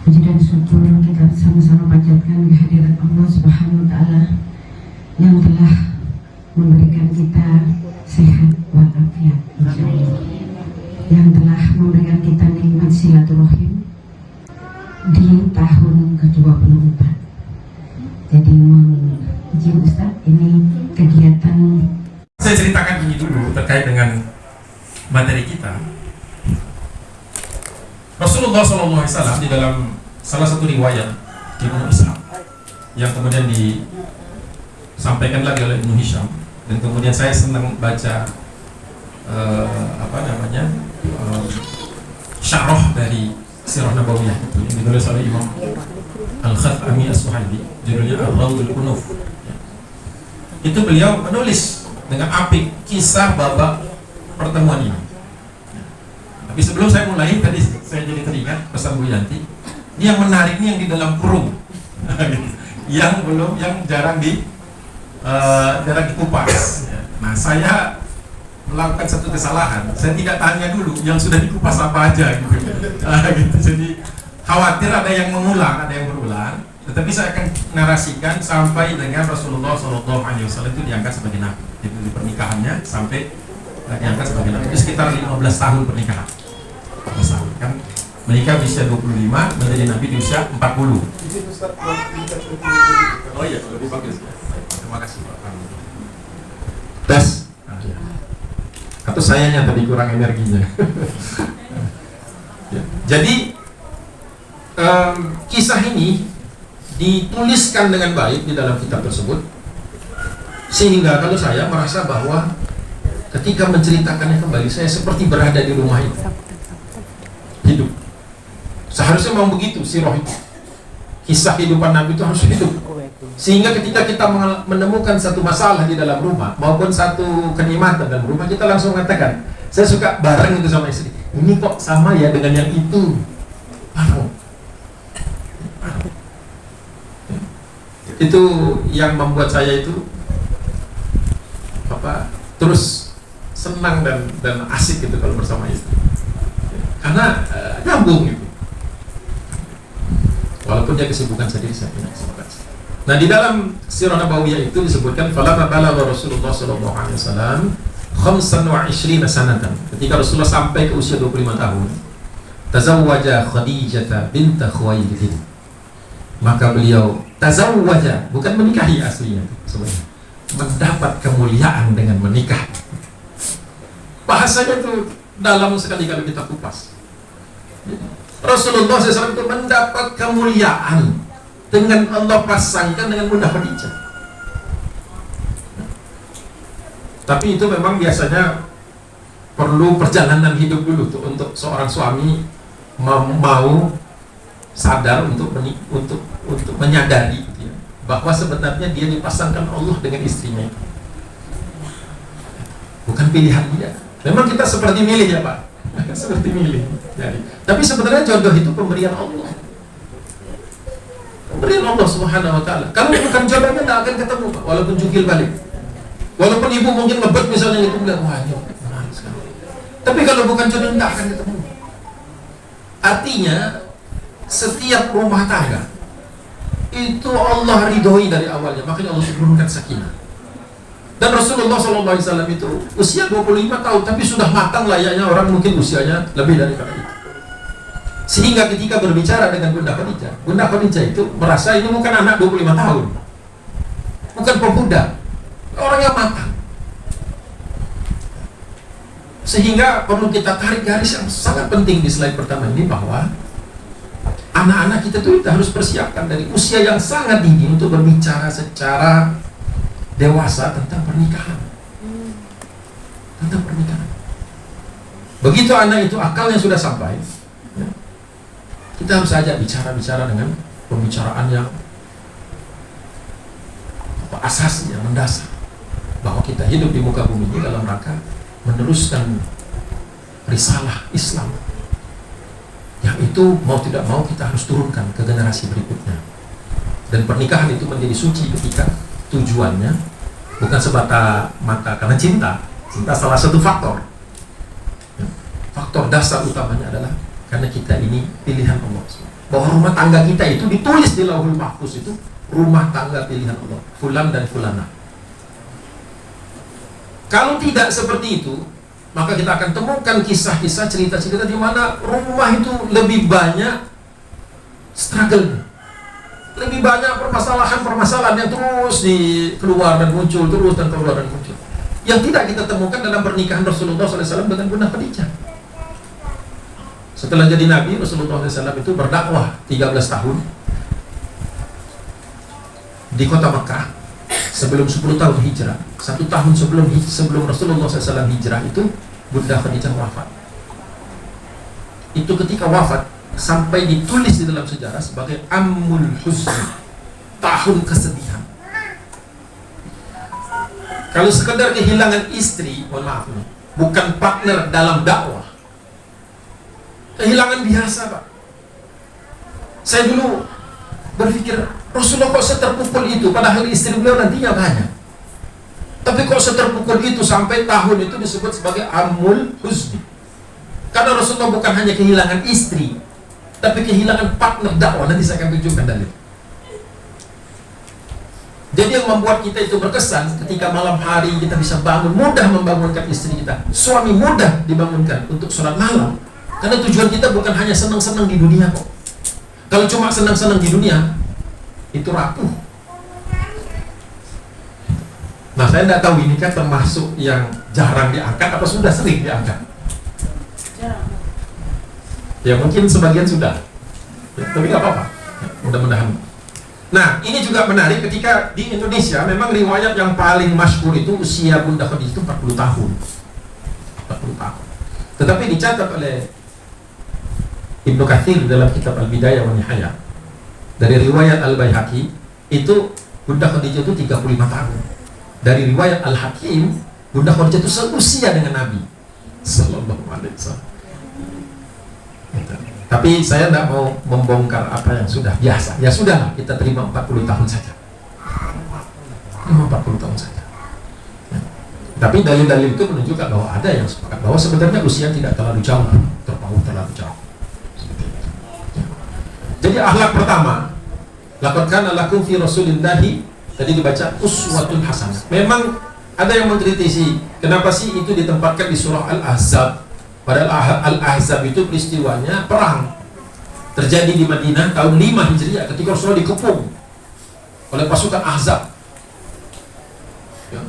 Puji dan syukur kita sama-sama panjatkan kehadirat Allah Subhanahu wa Ta'ala yang telah memberikan kita sehat walafiat, insyaallah, yang telah memberikan kita nikmat silaturahim di tahun ke-24. Jadi izin Ustaz, ini kegiatan. Saya ceritakan ini dulu terkait dengan materi kita. Rasulullah SAW di dalam salah satu riwayat Ibnu Ishaq yang kemudian disampaikan lagi oleh Ibnu Hisham, dan kemudian saya senang baca syarah dari Sirah Nabawiyah itu yang ditulis oleh Imam Al-Khathami As-Suhaili, judulnya Ar-Rawdul Unuf. Itu beliau menulis dengan apik kisah babak pertemuan ini. Tapi sebelum saya mulai, tadi saya jadi teringat pesan Bu Yanti. Ini yang menarik, ini yang di dalam kurung, yang jarang dikupas. Nah, saya melakukan satu kesalahan. Saya tidak tanya dulu yang sudah dikupas apa aja, gitu. Jadi khawatir ada yang mengulang, ada yang berulang. Tetapi saya akan narasikan sampai dengan Rasulullah SAW itu diangkat sebagai nabi. Itu di pernikahannya sampai diangkat sebagai nabi. Itu sekitar 15 tahun pernikahan. Kan menikah di usia 25, menjadi nabi di usia 40. Oh iya, lebih bagus. Terima kasih Pak. Tes. Atau sayanya tadi kurang energinya. Jadi kisah ini dituliskan dengan baik di dalam kitab tersebut, sehingga kalau saya merasa bahwa ketika menceritakannya kembali, saya seperti berada di rumah itu, hidup. Seharusnya memang begitu sirah itu, kisah kehidupan Nabi itu harus hidup, sehingga ketika kita menemukan satu masalah di dalam rumah maupun satu kenikmatan dalam rumah, kita langsung mengatakan, saya suka bareng itu sama istri, ini kok sama ya dengan yang itu. Itu yang membuat saya itu terus senang dan asik gitu kalau bersama istri, karena nyambung gitu, walaupun dia kesibukan sendiri, saya punya kesibukan. Nah, di dalam Sirah Nabawiyah itu disebutkan falamma balagha Rasulullah sallallahu alaihi wasallam 25 sanatan, ketika Rasulullah sampai ke usia 25 tahun, tazawwaja Khadijah bint Khuwailid, maka beliau tazawwaja, bukan menikahi aslinya sebenarnya, mendapat kemuliaan dengan menikah. Bahasanya itu dalam sekali kalau kita kupas. Rasulullah SAW itu mendapat kemuliaan dengan Allah pasangkan dengan Bunda Khadijah. Tapi itu memang biasanya perlu perjalanan hidup dulu tuh, untuk seorang suami mau sadar untuk menyadari gitu ya, bahwa sebenarnya dia dipasangkan Allah dengan istrinya itu, bukan pilihan dia. Memang kita seperti milih ya Pak, seperti milih. Jadi, tapi sebenarnya jodoh itu pemberian Allah, pemberian Allah Subhanahu Wa Taala. Kalau bukan jodohnya tidak akan ketemu Pak, walaupun jungkil balik, walaupun ibu mungkin ngebet misalnya itu bilang wah ini menarik sekali. Tapi kalau bukan jodoh tidak akan ketemu. Artinya setiap rumah tangga itu Allah ridhoi dari awalnya, makanya Allah turunkan sakinah. Dan Rasulullah SAW itu usia 25 tahun, tapi sudah matang layaknya orang mungkin usianya lebih daripada itu. Sehingga ketika berbicara dengan Bunda Khadijah itu merasa ini bukan anak 25 tahun, bukan pemuda, orang yang matang. Sehingga perlu kita tarik garis yang sangat penting di slide pertama ini, bahwa anak-anak kita tuh kita harus persiapkan dari usia yang sangat dini untuk berbicara secara dewasa tentang pernikahan. Tentang pernikahan. Begitu anak itu akalnya sudah sampai, ya, kita harus ajak bicara dengan pembicaraan yang asas, yang mendasar, bahwa kita hidup di muka bumi ini dalam rangka meneruskan risalah Islam, yang itu mau tidak mau kita harus turunkan ke generasi berikutnya. Dan pernikahan itu menjadi suci ketika tujuannya bukan semata-mata karena cinta salah satu faktor. Faktor dasar utamanya adalah karena kita ini pilihan Allah. bahwa rumah tangga kita itu ditulis di Lauhul Mahfuz itu rumah tangga pilihan Allah, fulan dan fulana. Kalau tidak seperti itu, maka kita akan temukan kisah-kisah, cerita-cerita di mana rumah itu lebih banyak struggle, lebih banyak permasalahan-permasalahan yang terus keluar dan muncul, terus dan keluar dan muncul, yang tidak kita temukan dalam pernikahan Rasulullah SAW dengan Bunda Khadijah. Setelah jadi Nabi, Rasulullah SAW itu berdakwah 13 tahun di kota Mekah sebelum 10 tahun hijrah. 1 tahun sebelum Rasulullah SAW hijrah itu Bunda Khadijah wafat. Itu ketika wafat sampai ditulis di dalam sejarah sebagai Ammul Huzni, tahun kesedihan. Kalau sekedar kehilangan istri, mohon maaf, bukan partner dalam dakwah, kehilangan biasa, Pak. Saya dulu berpikir, Rasulullah kok seterpukul itu, padahal istri beliau nantinya banyak. Tapi kok seterpukul itu sampai tahun itu disebut sebagai Ammul Huzni. Karena Rasulullah bukan hanya kehilangan istri, tapi kehilangan partner dakwah. Nanti saya akan tunjukkan dalil. Jadi yang membuat kita itu berkesan ketika malam hari kita bisa bangun, mudah membangunkan istri kita. Suami mudah dibangunkan untuk sholat malam. Karena tujuan kita bukan hanya senang-senang di dunia kok. Kalau cuma senang-senang di dunia, itu rapuh. Nah, saya tidak tahu ini kan termasuk yang jarang diangkat apa sudah sering diangkat. Ya mungkin sebagian sudah, ya, tapi nggak apa-apa, mudah-mudahan. Nah, ini juga menarik ketika di Indonesia memang riwayat yang paling masyhur itu usia Bunda Khadijah itu 40 tahun. 40 tahun. Tetapi dicatat oleh Ibnu Katsir dalam kitab Al-Bidayah wa Nihayah dari riwayat Al-Baihaqi itu Bunda Khadijah itu 35 tahun. Dari riwayat Al-Hakim, Bunda Khadijah itu seusia dengan Nabi sallallahu alaihi wasallam. Tapi saya tidak mau membongkar apa yang sudah biasa. Ya sudahlah, kita terima 40 tahun saja. 40 tahun saja. Ya. Tapi dalil-dalil itu menunjukkan bahwa ada yang sepakat bahwa sebenarnya usia tidak terlalu jauh, terpaut terlalu jauh. Ya. Jadi akhlak pertama, laqad kana lakum fi Rasulillahi, tadi dibaca uswatun hasanah. Memang ada yang mengkritisi, kenapa sih itu ditempatkan di surah Al-Ahzab? Padahal Al-Ahzab itu peristiwanya perang terjadi di Madinah tahun 5 Hijriah ketika Rasulullah dikepung oleh pasukan Ahzab, ya.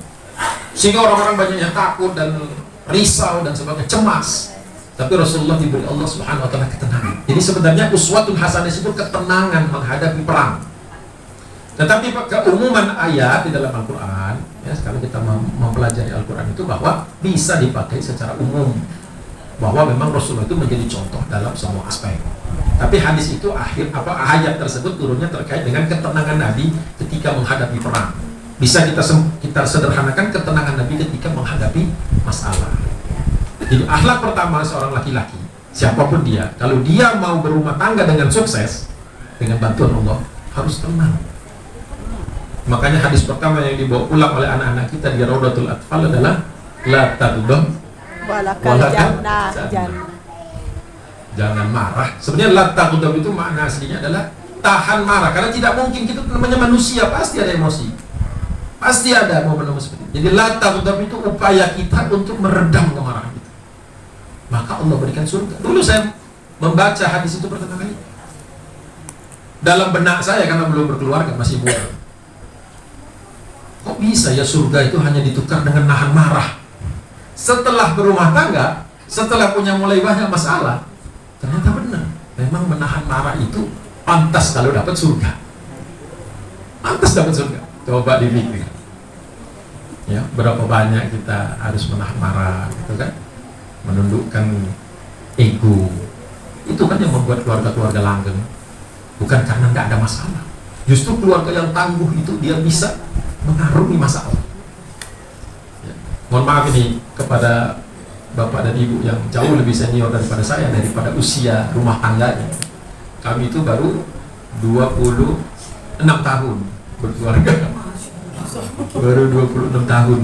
Sehingga orang-orang banyak yang takut dan risau dan sebagainya, cemas. Tapi Rasulullah diberi Allah Subhanahu wa taala ketenangan. Jadi sebenarnya uswatun hasanah itu ketenangan menghadapi perang. Tetapi keumuman ayat di dalam Al-Quran, ya, sekarang kita mempelajari Al-Quran itu bahwa bisa dipakai secara umum, bahwa memang Rasulullah itu menjadi contoh dalam semua aspek. Tapi hadis itu ayat tersebut turunnya terkait dengan ketenangan Nabi ketika menghadapi perang. Bisa kita sederhanakan ketenangan Nabi ketika menghadapi masalah. Jadi akhlak pertama seorang laki-laki, siapapun dia, kalau dia mau berumah tangga dengan sukses dengan bantuan Allah, harus tenang. Makanya hadis pertama yang dibawa pulang oleh anak-anak kita di Raudatul Atfal adalah la tadum walakal jannah. Jangan marah. Sebenarnya la tadum itu makna aslinya adalah tahan marah, karena tidak mungkin, kita namanya manusia pasti ada emosi. Pasti ada momen-momen seperti itu. Jadi la tadum itu upaya kita untuk meredam kemarahan kita. Maka Allah berikan surga. Dulu saya membaca hadis itu pertama kali, dalam benak saya karena belum berkeluarga, masih muda. Kok bisa ya surga itu hanya ditukar dengan nahan marah? Setelah berumah tangga, setelah punya mulai banyak masalah, ternyata benar, memang menahan marah itu pantas kalau dapat surga. Pantas dapat surga. Coba dipikir, ya, berapa banyak kita harus menahan marah, gitu kan? Menundukkan ego. Itu kan yang membuat keluarga-keluarga langgeng. Bukan karena tidak ada masalah. Justru keluarga yang tangguh itu dia bisa mengarungi masalah. Ya. Mohon maaf ini kepada bapak dan ibu yang jauh lebih senior daripada saya, daripada usia rumah tangganya. Kami itu baru 26 tahun berkeluarga. Baru 26 tahun.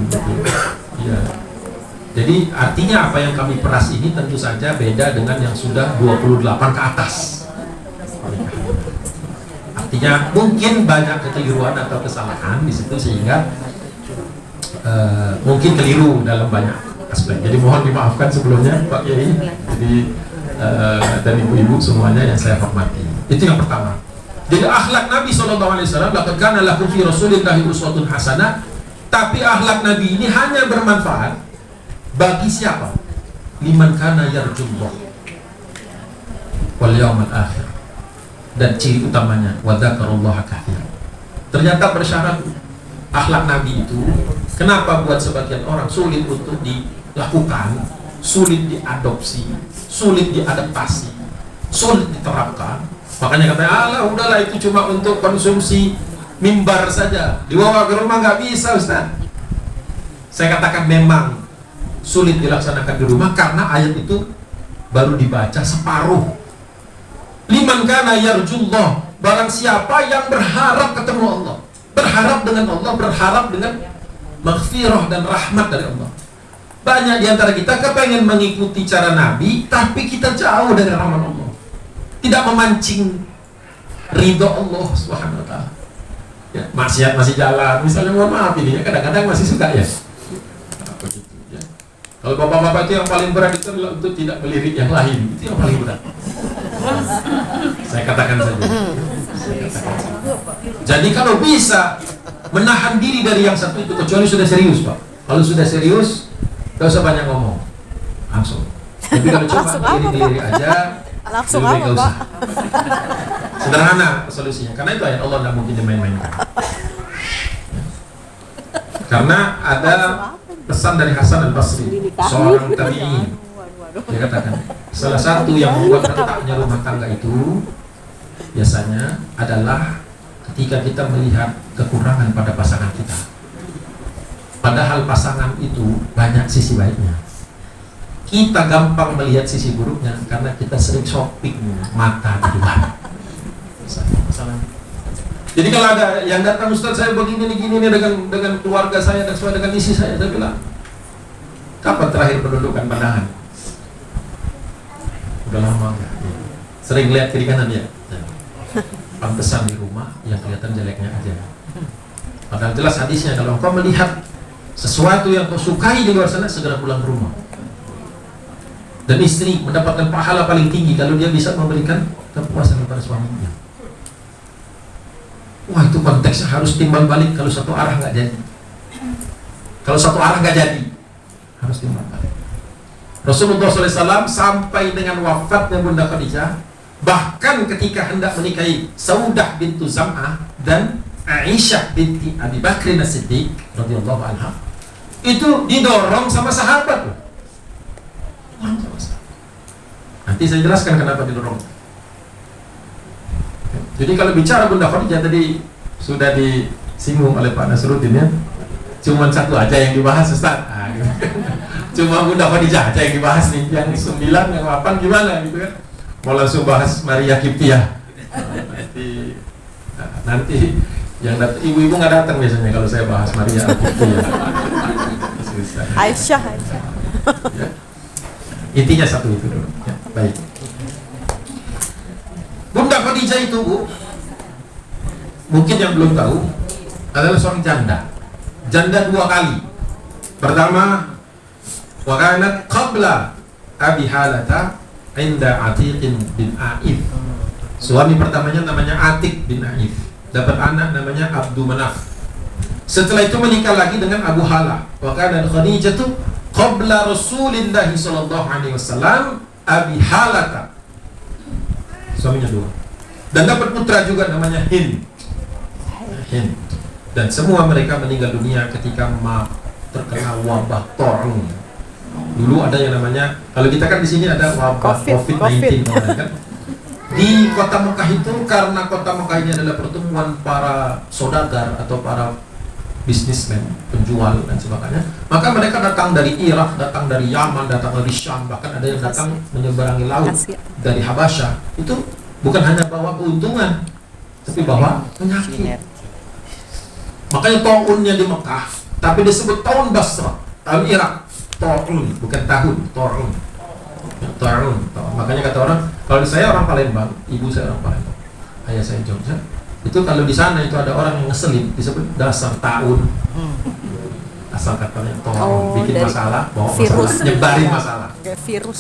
Ya. Jadi artinya apa yang kami peras ini tentu saja beda dengan yang sudah 28 ke atas. Artinya mungkin banyak kekeliruan atau kesalahan di situ sehingga mungkin keliru dalam banyak aspek. Jadi mohon dimaafkan sebelumnya Pak Kiai. Jadi dan ibu-ibu semuanya yang saya hormati. Itu yang pertama. Jadi akhlak Nabi SAW, laqad kana lakum fi Rasulillahi uswatun hasanah. Tapi akhlak Nabi ini hanya bermanfaat bagi siapa? Liman kana yarjullah wal yawmal akhir. Dan ciri utamanya wa dzakarallaha katsiran. Ternyata bersyarat akhlak Nabi itu kenapa buat sebagian orang sulit untuk dilakukan, sulit diadopsi, sulit diadaptasi, sulit diterapkan. Makanya katanya, alah udahlah itu cuma untuk konsumsi mimbar saja, dibawa ke rumah nggak bisa Ustaz. Saya katakan memang sulit dilaksanakan di rumah karena ayat itu baru dibaca separuh. Liman kana yarjullah, barang siapa yang berharap ketemu Allah, berharap dengan Allah, berharap dengan maghfirah dan rahmat dari Allah. Banyak di antara kita kepengen mengikuti cara Nabi, tapi kita jauh dari rahmat Allah, tidak memancing ridho Allah Subhanahu wa ta'ala. Ya, maksiat masih jalan, misalnya mohon maaf ini ya, kadang-kadang masih suka ya. Ya. Kalau bapak-bapak itu yang paling berat itu adalah untuk tidak melirik yang lain, itu yang paling berat. Saya katakan saja. Jadi kalau bisa menahan diri dari yang satu itu, kecuali sudah serius Pak. Kalau sudah serius, tidak usah banyak ngomong, langsung. Tapi kalau cuma diri-diri aja, langsung apa Pak? Sederhana solusinya, karena itu ayat Allah tidak mungkin dimain-mainkan. Karena ada pesan dari Hasan al-Basri, seorang tabi'in. Dia katakan, salah satu yang membuat retaknya rumah tangga itu biasanya adalah ketika kita melihat kekurangan pada pasangan kita. Padahal pasangan itu banyak sisi baiknya. Kita gampang melihat sisi buruknya karena kita sering shopping mata di luar. Masalah. Jadi kalau ada yang datang, Ustaz saya begini nih dengan keluarga saya dan sesuai dengan isi saya bilang, kapan terakhir pendudukan pandangan? Udah lama enggak? Sering lihat kiri kanan ya? Pantesan di rumah yang kelihatan jeleknya aja. Padahal jelas hadisnya, kalau engkau melihat sesuatu yang kau sukai di luar sana, segera pulang ke rumah. Dan istri mendapatkan pahala paling tinggi kalau dia bisa memberikan kepuasan kepada suaminya. Wah, itu konteksnya harus timbal balik. Kalau satu arah nggak jadi, kalau satu arah nggak jadi, harus timbal balik. Rasulullah SAW sampai dengan wafatnya Bunda Khadijah, bahkan ketika hendak menikahi Saudah bintu Zam'ah dan Aisyah binti Abi Bakrin As-Siddiq radhiyallahu anha, itu didorong sama sahabat loh. Nanti saya jelaskan kenapa didorong. Jadi kalau bicara Bunda Khadijah tadi sudah disinggung oleh Pak Nasruddin ya, cuma satu aja yang dibahas Ustaz. Cuma Bunda Khadijah aja yang dibahas nih, yang 9, yang 8 gimana gitu kan? Mau langsung bahas Maria Kiptiah. Nanti yang datang, ibu-ibu nggak datang biasanya kalau saya bahas Maria Kiptiah. Aisyah. Ya. Intinya satu itu dulu. Ya, baik. Bunda Khadijah itu Bu, mungkin yang belum tahu, adalah seorang janda. Janda 2 kali. Pertama, wa kanat qabla Abi Halata inda Atiqin bin Aif. Suami pertamanya namanya Atiq bin Aif. Dapat anak namanya Abdu Manaf. Setelah itu menikah lagi dengan Abu Halah. Wa kanat Khadijah itu qabla Rasulillah sallallahu alaihi wasallam Abi Halata. Suaminya 2. Dan dapat putra juga namanya Hind. Dan semua mereka meninggal dunia ketika terkena wabah Ta'un. Dulu ada yang namanya, kalau kita kan di sini ada wabah COVID-19 kan? Di kota Mekah itu, karena kota Mekah ini adalah pertemuan para saudagar atau para bisnismen, penjual dan sebagainya, maka mereka datang dari Irak, datang dari Yaman, datang dari Syam, bahkan ada yang datang menyeberangi laut dari Habasyah. Itu bukan hanya bawa keuntungan, tapi bawa penyakit. Makanya Ta'unnya di Mekah, tapi disebut Ta'un Basra, Ta'un Irak. Ta'un, bukan tahun, Ta'un. Ta'un. Makanya kata orang, kalau saya orang Palembang, ibu saya orang Palembang, ayah saya Jogja, Itu kalau di sana itu ada orang yang ngeselin disebut dasar tahun. Asal katanya tolong bikin dari masalah, bawa virus. masalah, nyebarin masalah. Kayak virus.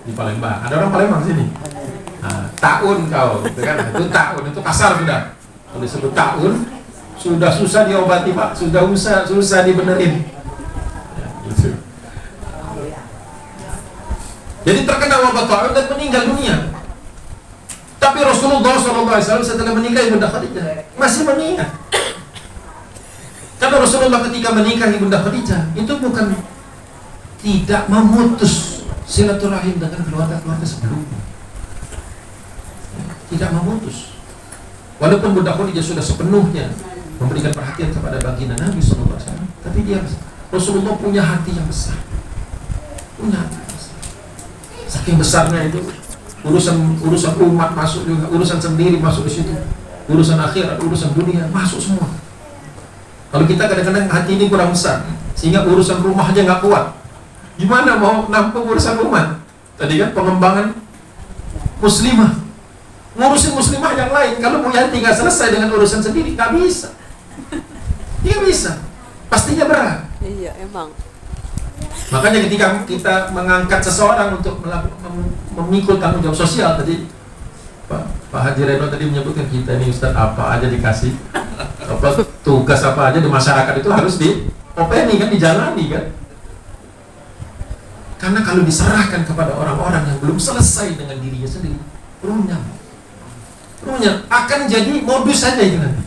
Di Palembang. Ada orang Palembang sini. Nah, tahun kau, gitu kan? Itu tahun itu kasar sudah. Kalau disebut tahun sudah susah diobati Pak, sudah susah dibenerin. Ya, gitu. Jadi terkena wabah taun dan meninggal dunia. Tapi Rasulullah SAW setelah menikahi Bunda Khadijah masih mengingat. Karena Rasulullah ketika menikahi Bunda Khadijah itu bukan tidak memutus silaturahim dengan keluarga-keluarga sebelumnya. Tidak memutus. Walaupun Bunda Khadijah sudah sepenuhnya memberikan perhatian kepada baginda Nabi SAW, tapi Rasulullah punya hati yang besar. Punya hati yang besar. Saking besarnya itu urusan umat masuk juga, urusan sendiri masuk di situ, urusan akhirat, urusan dunia masuk semua. Kalau kita kadang-kadang hati ini kurang besar, sehingga urusan rumah aja nggak kuat. Gimana mau nampung urusan rumah? Tadi kan pengembangan muslimah, ngurusin muslimah yang lain. Kalau punya hati nggak selesai dengan urusan sendiri, nggak bisa. Nggak bisa, pastinya berat. Iya, emang. Makanya ketika kita mengangkat seseorang untuk memikul tanggung jawab sosial, tadi Pak Haji Reno tadi menyebutkan kita ini Ustadz apa aja dikasih, tugas apa aja di masyarakat itu harus diopeni kan, dijalani kan. Karena kalau diserahkan kepada orang-orang yang belum selesai dengan dirinya sendiri, runyam akan jadi modus saja itu nanti.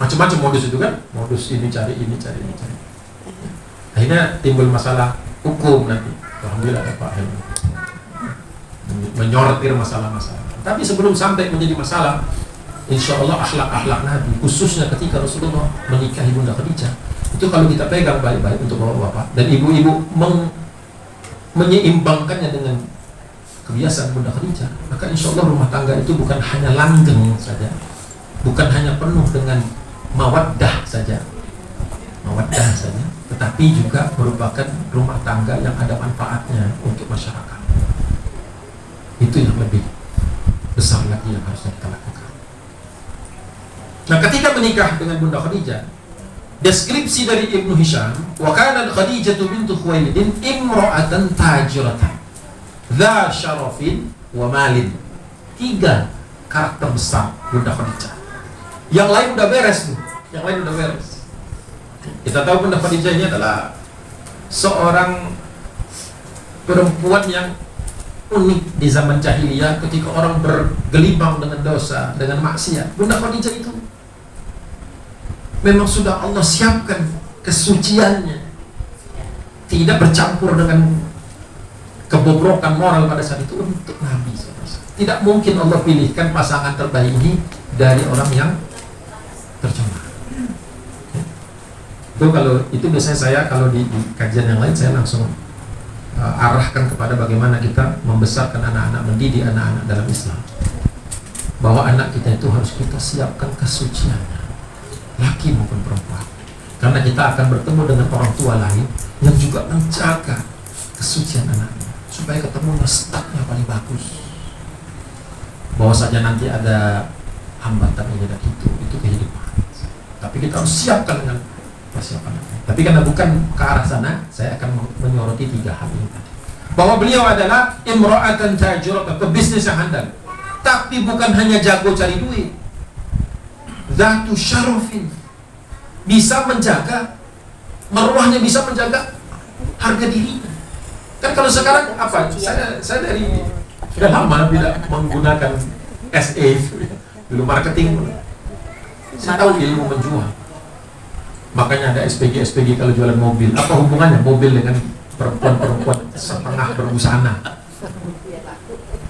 Macam-macam modus itu kan, modus ini cari ini cari ini cari. Akhirnya timbul masalah hukum nanti. Alhamdulillah ada Pak Helmi menyortir masalah-masalah. Tapi sebelum sampai menjadi masalah, insya Allah akhlak-akhlak Nabi, khususnya ketika Rasulullah menikahi Bunda Khadijah, itu kalau kita pegang baik-baik untuk bapak-bapak dan ibu-ibu menyeimbangkannya dengan kebiasaan Bunda Khadijah, maka insya Allah rumah tangga itu bukan hanya langgeng saja, bukan hanya penuh dengan mawaddah saja, tetapi juga merupakan rumah tangga yang ada manfaatnya untuk masyarakat. Itu yang lebih besar lagi yang harusnya kita lakukan. Nah, ketika menikah dengan Bunda Khadijah, deskripsi dari Ibnu Hisham, wa kanat Khadijatu bintu Khuwailid imra'atan tajiratan dza syarafin wa malin. 3 karakter besar Bunda Khadijah. Yang lain udah beres nih, Kita tahu Bunda Khadijah ini adalah seorang perempuan yang unik di zaman jahiliyah ketika orang bergelimang dengan dosa, dengan maksiat. Bunda Khadijah itu memang sudah Allah siapkan kesuciannya, tidak bercampur dengan kebobrokan moral pada saat itu untuk Nabi. Tidak mungkin Allah pilihkan pasangan terbaik ini dari orang yang tercemar. Itu kalau itu biasanya saya kalau di kajian yang lain saya langsung arahkan kepada bagaimana kita membesarkan anak-anak, mendidik anak-anak dalam Islam, bahwa anak kita itu harus kita siapkan kesuciannya, laki maupun perempuan, karena kita akan bertemu dengan orang tua lain yang juga menjaga kesucian anaknya supaya ketemu startnya paling bagus. Bahwa saja nanti ada hambatan ini dan itu kehidupan, tapi kita harus siapkan dengan persiapan. Tapi karena bukan ke arah sana, saya akan menyoroti 3 hal ini tadi. Bahwa beliau adalah imra'atan tajiratan, pebisnis yang handal. Tapi bukan hanya jago cari duit. Dzatu syarafin, bisa menjaga marwahnya, bisa menjaga harga dirinya. Kan kalau sekarang apa? Saya dari sudah lama tidak menggunakan SE, dulu marketing. Saya tahu ilmu menjual. Makanya ada SPG kalau jualan mobil. Apa hubungannya mobil dengan perempuan-perempuan setengah berbusana?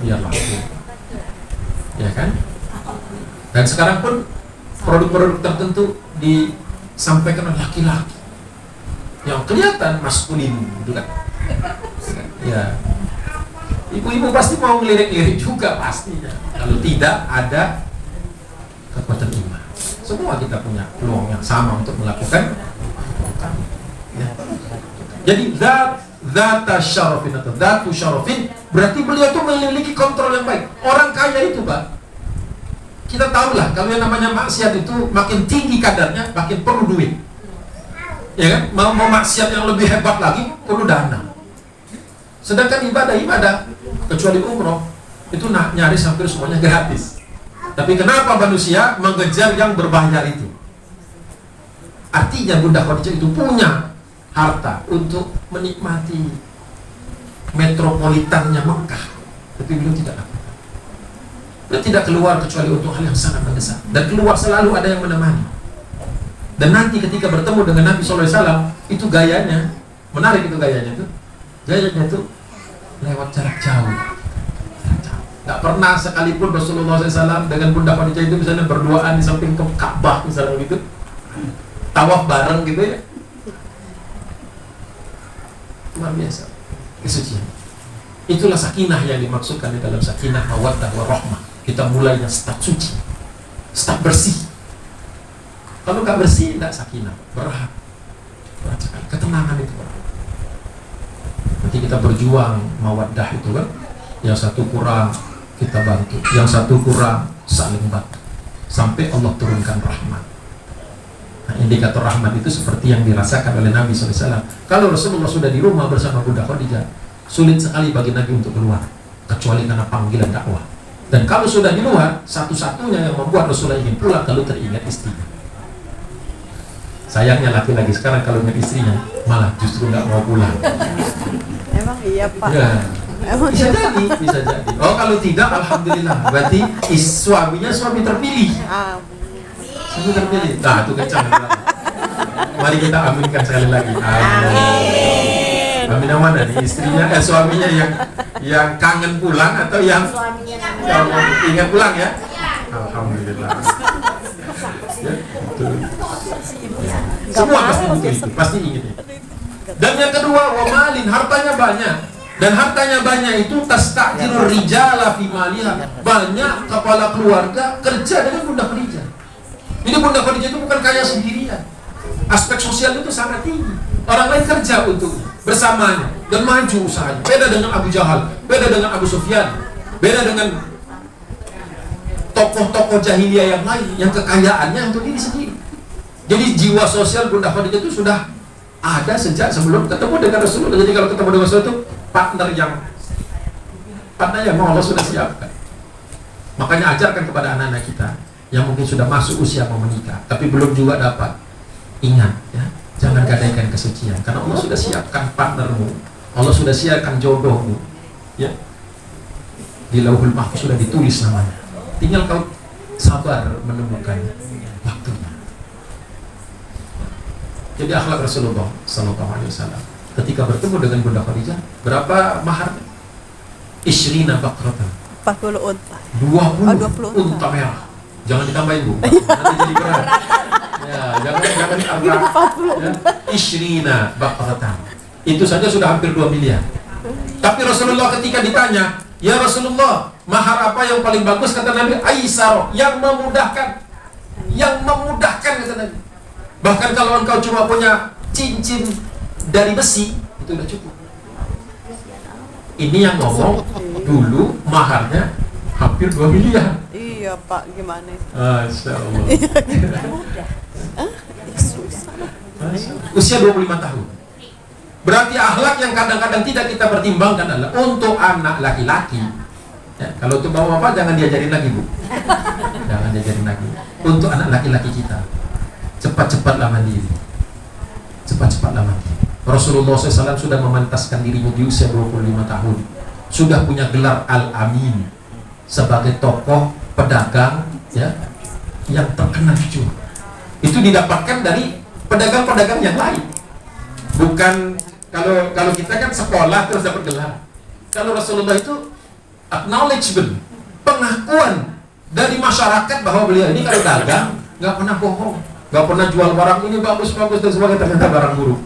Biar laku, ya kan? Dan sekarang pun produk-produk tertentu disampaikan oleh laki-laki yang kelihatan maskulin, gitu kan? Ya, ibu-ibu pasti mau ngelirik-lirik juga pastinya. Kalau tidak ada kekuatan iman. Semua kita punya peluang yang sama untuk melakukan ya. Jadi dzatu syarafin berarti beliau itu memiliki kontrol yang baik. Orang kaya itu Pak, Kita tahulah kalau yang namanya maksiat itu makin tinggi kadarnya, makin perlu duit. Ya kan? Mau maksiat yang lebih hebat lagi perlu dana. Sedangkan ibadah, kecuali umroh, itu nyaris hampir semuanya gratis. Tapi kenapa manusia mengejar yang berbayar itu? Artinya Bunda Khadijah itu punya harta untuk menikmati metropolitannya Mekah, tapi beliau tidak dapat. Beliau tidak keluar kecuali untuk hal yang sangat mendesak, dan keluar selalu ada yang menemani. Dan nanti ketika bertemu dengan Nabi SAW, itu gayanya menarik, itu gayanya itu lewat jarak jauh. Tidak pernah sekalipun Rasulullah SAW dengan Bunda Khadijah itu misalnya berduaan di samping Ka'bah misalnya gitu, tawaf bareng gitu ya. Luar biasa kesucian. Itulah sakinah yang dimaksudkan di dalam sakinah, mawaddah, warahmah. Kita mulainya start suci, start bersih. Kalau nggak bersih, tidak sakinah, berat sekali. Ketenangan itu berat. Nanti kita berjuang mawaddah itu kan, yang satu kurang kita bantu, yang satu kurang saling bantu, sampai Allah turunkan rahmat. Nah, indikator rahmat itu seperti yang dirasakan oleh Nabi SAW. Kalau Rasulullah sudah di rumah bersama Bunda Khadijah, sulit sekali bagi Nabi untuk keluar, kecuali karena panggilan dakwah. Dan kalau sudah di luar, satu-satunya yang membuat Rasulullah ingin pulang kalau teringat istrinya. Sayangnya laki-laki sekarang kalau ingat istrinya, malah justru nggak mau pulang. Emang iya Pak? Ya. Bisa jadi, bisa jadi. Oh, kalau tidak, alhamdulillah. Berarti suaminya suami terpilih. Suami terpilih. Nah, itu kencang. Mari kita aminkan sekali lagi. Amin. Amin yang mana nih? Istrinya, suaminya yang kangen pulang atau yang ingat pulang ya? Alhamdulillah. Ya, betul. Semua pasti butuh itu, pasti ingin itu. Dan yang kedua, wamalin, hartanya banyak. Dan hartanya banyak itu tastajirur rijala fi maliha. Banyak kepala keluarga kerja dengan Bunda Khadijah. Jadi Bunda Khadijah itu bukan kaya sendirian. Aspek sosial itu sangat tinggi. Orang lain kerja untuk bersamanya dan maju usahanya. Beda dengan Abu Jahal, beda dengan Abu Sufyan, beda dengan tokoh-tokoh jahiliyah yang lain yang kekayaannya untuk diri sendiri. Jadi jiwa sosial Bunda Khadijah itu sudah ada sejak sebelum ketemu dengan Rasulullah. Jadi kalau ketemu dengan Rasulullah itu partner yang Allah sudah siapkan. Makanya ajarkan kepada anak-anak kita yang mungkin sudah masuk usia mau menikah tapi belum juga dapat, ingat ya, jangan gadaikan kesucian karena Allah sudah siapkan partnermu, Allah sudah siapkan jodohmu ya. Di Lauhul Mahfuz sudah ditulis namanya, tinggal kau sabar menemukan waktunya. Jadi akhlak Rasulullah SAW ketika bertemu dengan Bunda Khadijah, berapa mahar? Ishrina baqratan, 40 unta. 20 unta merah. Jangan ditambahin Bu, nanti jadi berat. Ya, jangan ditambah. Ya. Ishrina baqratan. Itu saja sudah hampir 2 miliar. Tapi Rasulullah ketika ditanya, "Ya Rasulullah, mahar apa yang paling bagus?" Kata Nabi, "Aisar, yang memudahkan." Yang memudahkan kata Nabi. Bahkan kalau engkau cuma punya cincin dari besi, itu sudah cukup. Ini yang ngomong dulu maharnya hampir 2 miliar. Iya Pak, gimana? Masya Allah. Usia 25 tahun. Berarti akhlak yang kadang-kadang tidak kita pertimbangkan adalah untuk anak laki-laki. Ya, kalau untuk bapak-bapak jangan diajarin lagi Bu. Jangan diajarin lagi. Untuk anak laki-laki kita, cepat-cepatlah mandiri. Cepat-cepatlah mandiri. Rasulullah SAW sudah memantaskan dirinya di usia 25 tahun. Sudah punya gelar Al-Amin sebagai tokoh pedagang ya yang terkenal jujur. Itu didapatkan dari pedagang-pedagang yang lain. Bukan kalau kita kan sekolah terus dapat gelar. Kalau Rasulullah itu acknowledgement, pengakuan dari masyarakat bahwa beliau ini kalau dagang nggak pernah bohong, nggak pernah jual barang ini bagus-bagus dan sebagainya ternyata barang buruk.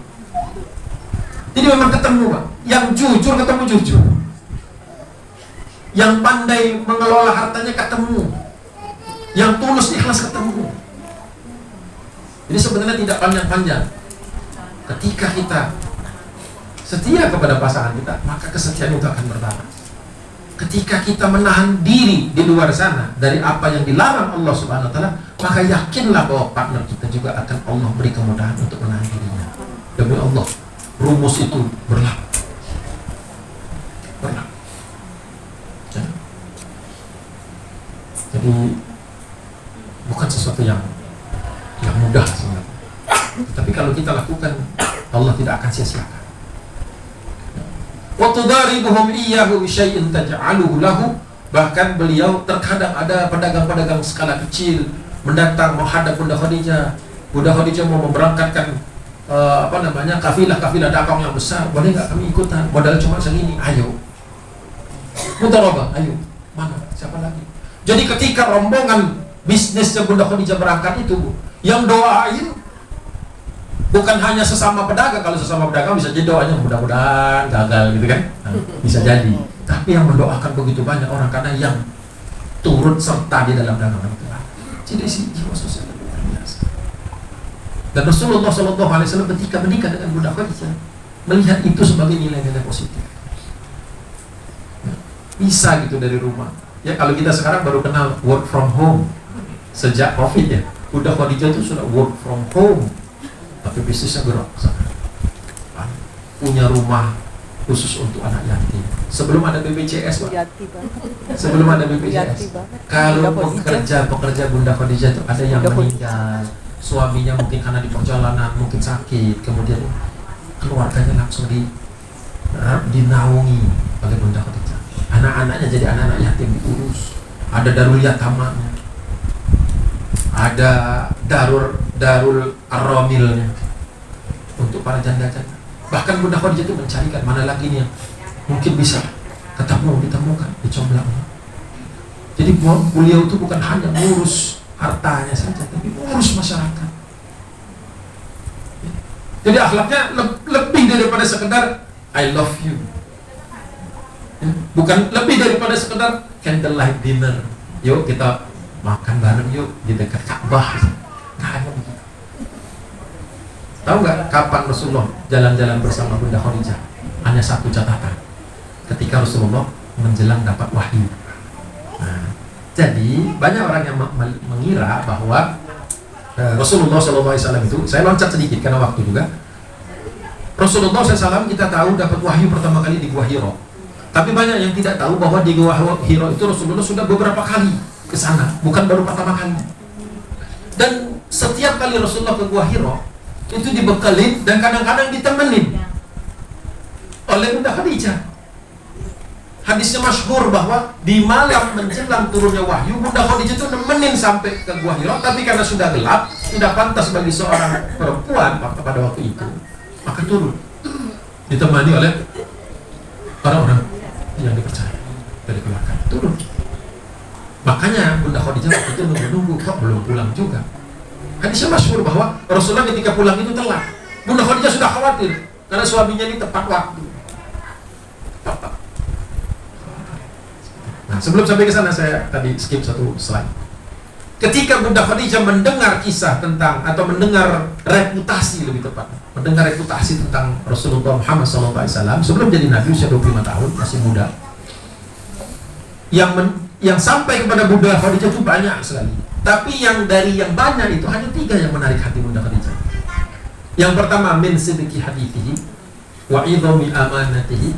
Jadi memang ketemu Pak, yang jujur ketemu jujur, yang pandai mengelola hartanya ketemu, yang tulus ikhlas ketemu. Jadi sebenarnya tidak panjang-panjang. Ketika kita setia kepada pasangan kita, maka kesetiaan itu akan bertambah. Ketika kita menahan diri di luar sana dari apa yang dilarang Allah Subhanahu wa taala, maka yakinlah bahwa partner kita juga akan Allah beri kemudahan untuk menahan dirinya. Demi Allah, rumus itu berlaku. Ya. Jadi bukan sesuatu yang mudah sebenarnya. Tapi kalau kita lakukan, Allah tidak akan sia-siakan. Wa tudaribuhum iyyahu bi syai'in taj'aluhu lahu. Bahkan beliau terkadang ada pedagang-pedagang skala kecil mendatang menghadap Bunda Khadijah. Bunda Khadijah mau memberangkatkan kafilah dagang yang besar. Boleh nggak kami ikutan? Modal cuma segini. Ayo. Mutarabah, ayo. Mana? Siapa lagi? Jadi ketika rombongan bisnisnya Bunda Khadijah berangkat itu, yang doain bukan hanya sesama pedagang. Kalau sesama pedagang bisa jadi doanya mudah-mudahan gagal gitu kan, bisa jadi. Tapi yang mendoakan begitu banyak orang karena yang turut serta di dalam dagangan itu. Jadi si jiwa sosial itu luar biasa. Dan Rasulullah SAW ketika menikah dengan Bunda Khadijah melihat itu sebagai nilai-nilai positif. Bisa gitu dari rumah. Ya kalau kita sekarang baru kenal work from home sejak COVID ya. Bunda Khadijah itu sudah work from home. Tapi bisnisnya gerak punya rumah khusus untuk anak yatim. Sebelum ada BPJS, Pak. Sebelum ada BPJS. Kalau pekerja Bunda Khadijah itu ada yang meninggal, suaminya mungkin karena di perjalanan, mungkin sakit, kemudian keluarganya langsung dinaungi oleh Bunda Khadijah. Anak-anaknya jadi anak-anak yatim diurus. Ada darul yatamanya. Ada darul ar-ramilnya untuk para janda-janda. Bahkan Bunda Khadijah itu mencarikan mana lagi nih yang mungkin bisa ditemukan, dicomblangnya. Jadi beliau itu bukan hanya ngurus hartanya saja, tapi ngurus masyarakat. Jadi akhlaknya lebih daripada sekedar I love you. Bukan lebih daripada sekedar candlelight dinner. Yuk kita makan bareng yuk di dekat Ka'bah. Nggak ada begitu. Tahu nggak kapan Rasulullah jalan-jalan bersama Bunda Khadijah? Hanya satu catatan. Ketika Rasulullah menjelang dapat wahyu. Nah, jadi banyak orang yang mengira bahwa Rasulullah SAW itu, saya loncat sedikit karena waktu juga. Rasulullah SAW kita tahu dapat wahyu pertama kali di Gua Hiro. Tapi banyak yang tidak tahu bahwa di Gua Hiro itu Rasulullah sudah beberapa kali ke sana, bukan baru pertama kali. Dan setiap kali Rasulullah ke Gua Hiro itu dibekalin dan kadang-kadang ditemenin oleh Bunda Khadijah. Hadisnya masyhur bahwa di malam menjelang turunnya wahyu, Bunda Khadijah itu nemenin sampai ke Gua Hiro, tapi karena sudah gelap, tidak pantas bagi seorang perempuan pada waktu itu, maka turun ditemani oleh orang-orang yang dipercaya dari keluarga. Turun. Makanya Bunda Khadijah waktu itu nunggu-nunggu, kok belum pulang juga. Hadisnya masyhur bahwa Rasulullah ketika pulang itu telat. Bunda Khadijah sudah khawatir karena suaminya ini tepat waktu. Nah, sebelum sampai ke sana saya tadi skip satu slide. Ketika Bunda Khadijah mendengar kisah tentang atau mendengar reputasi lebih tepat, mendengar reputasi tentang Rasulullah Muhammad SAW sebelum jadi Nabi usia 25 tahun, masih muda. Yang sampai kepada Bunda Khadijah itu banyak sekali. Tapi yang dari yang banyak itu hanya 3 yang menarik hati Bunda Khadijah. Yang pertama, min sidqi hadithihi wa idhami amanatihi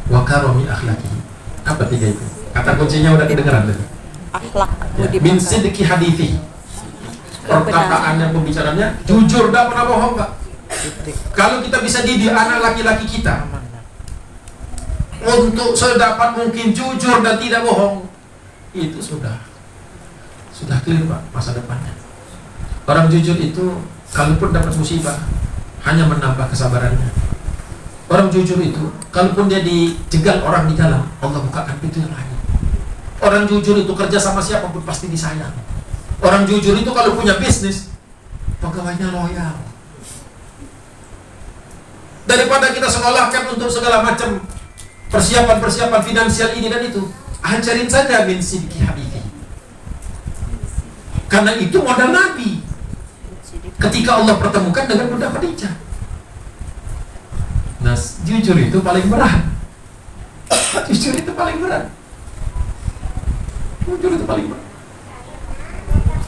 wa karami akhlaqihi. Apa 3 itu? Kata kuncinya udah kedengeran tadi. Akhlak. Ya, min sidqi hadithihi. Perkataan yang pembicaranya jujur, tidak pernah bohong, Pak. Kalau kita bisa didik anak laki-laki kita untuk sedapat mungkin jujur dan tidak bohong, itu sudah clear, Pak, masa depannya. Orang jujur itu kalaupun dapat musibah hanya menambah kesabarannya. Orang jujur itu kalaupun dia dijegal orang di jalan, Allah bukakan pintu yang lain. Orang jujur itu kerja sama siapapun pasti disayang. Orang jujur itu kalau punya bisnis, pegawainya loyal. Daripada kita sekolahkan untuk segala macam persiapan finansial ini dan itu, ajarin saja min sidqi hadithi. Karena itu modal Nabi ketika Allah pertemukan dengan Bunda Khadijah. Nah, jujur itu paling berat. Jujur itu paling berat. Jujur itu paling berat.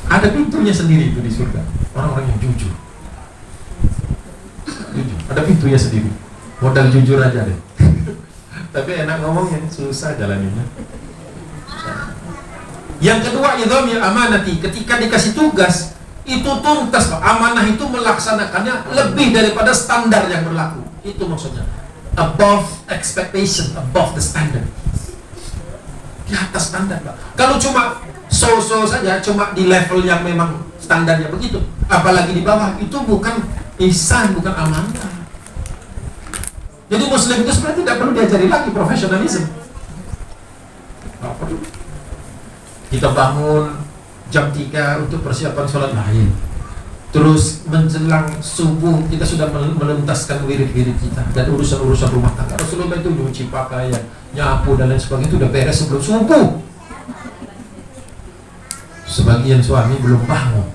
Ada pintunya sendiri itu di surga. Orang-orang yang jujur. Jujur. Ada pintunya sendiri. Modal jujur aja deh. Tapi enak ngomongnya, susah jalaninnya. Yang kedua, idhamil amanati. Ketika dikasih tugas, itu tuntas, Pak. Amanah itu melaksanakannya lebih daripada standar yang berlaku. Itu maksudnya. Above expectation, above the standard. Di atas standar, Pak. Kalau cuma so-so saja, cuma di level yang memang standarnya begitu, apalagi di bawah, itu bukan ihsan, bukan amanah. Jadi Muslim itu sebenarnya tidak perlu diajari lagi profesionalisme. Tidak perlu. Kita bangun jam 3 untuk persiapan sholat lain. Terus menjelang subuh kita sudah menuntaskan wirid-wirid kita dan urusan-urusan rumah tangga. Rasulullah itu nyuci pakaian, nyapu dan lain sebagainya itu udah beres sebelum subuh. Sebagian suami belum bangun.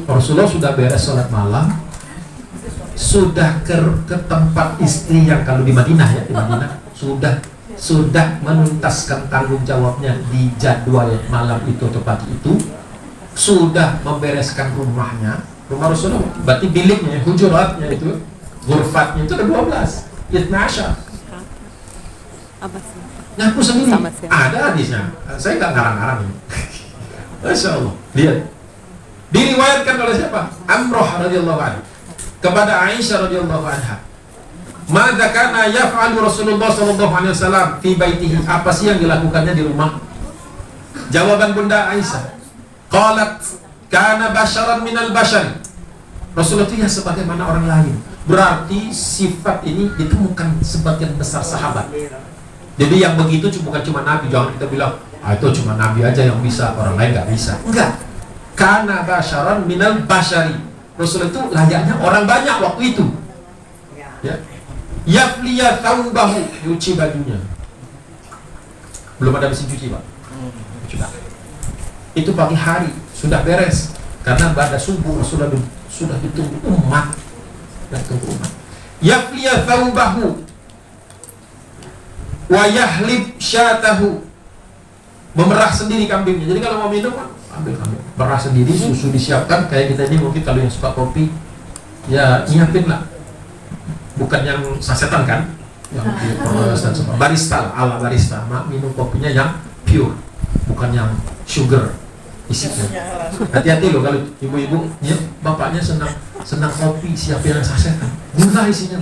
Rasulullah sudah beres sholat malam, sudah ke tempat istri yang kalau di Madinah ya, di Madinah sudah menuntaskan tanggung jawabnya di jadwal malam itu atau pagi itu, sudah membereskan rumahnya. Rumah Rasulullah, berarti biliknya, hujuratnya itu, ghurfatnya itu ada 12, Itnasha. Apa sih? Nyapu sendiri. Sama siapa? Ada hadisnya. Saya nggak ngarang-ngarang ini. Masya Allah. Lihat. Diriwayatkan oleh siapa? Amroh radhiyallahu anhu kepada Aisyah radhiyallahu anha. Madza kana yaf'alu Rasulullah sallallahu alaihi wasallam fi baitihi? Apa sih yang dilakukannya di rumah? Jawaban Bunda Aisyah. Qalat kana basyaran minal bashar. Rasulullah itu ya sebagaimana orang lain. Berarti sifat ini ditemukan sebagian besar sahabat. Jadi yang begitu bukan cuma Nabi. Jangan kita bilang, itu cuma Nabi aja yang bisa, orang lain nggak bisa. Enggak. Kana basyaran minal bashari. Rasulullah itu layaknya orang banyak waktu itu. Ya. Yafliya thawbahu, nyuci bajunya. Belum ada mesin cuci, Pak. Coba. Itu pagi hari sudah beres karena pada subuh sudah ditunggu umat. Yafliya thawbahu wa yahlib syatahu, memerah sendiri kambingnya. Jadi kalau mau minum, ambil kambing, merah sendiri, susu disiapkan. Kayak kita ini mungkin kalau yang suka kopi, ya nyiapin lah. Bukan yang sasetan kan, yang barista, ala barista. Minum kopinya yang pure, bukan yang sugar isinya. Hati-hati loh kalau ibu-ibu, ya, bapaknya senang kopi, siapin yang sasetan, gula isinya.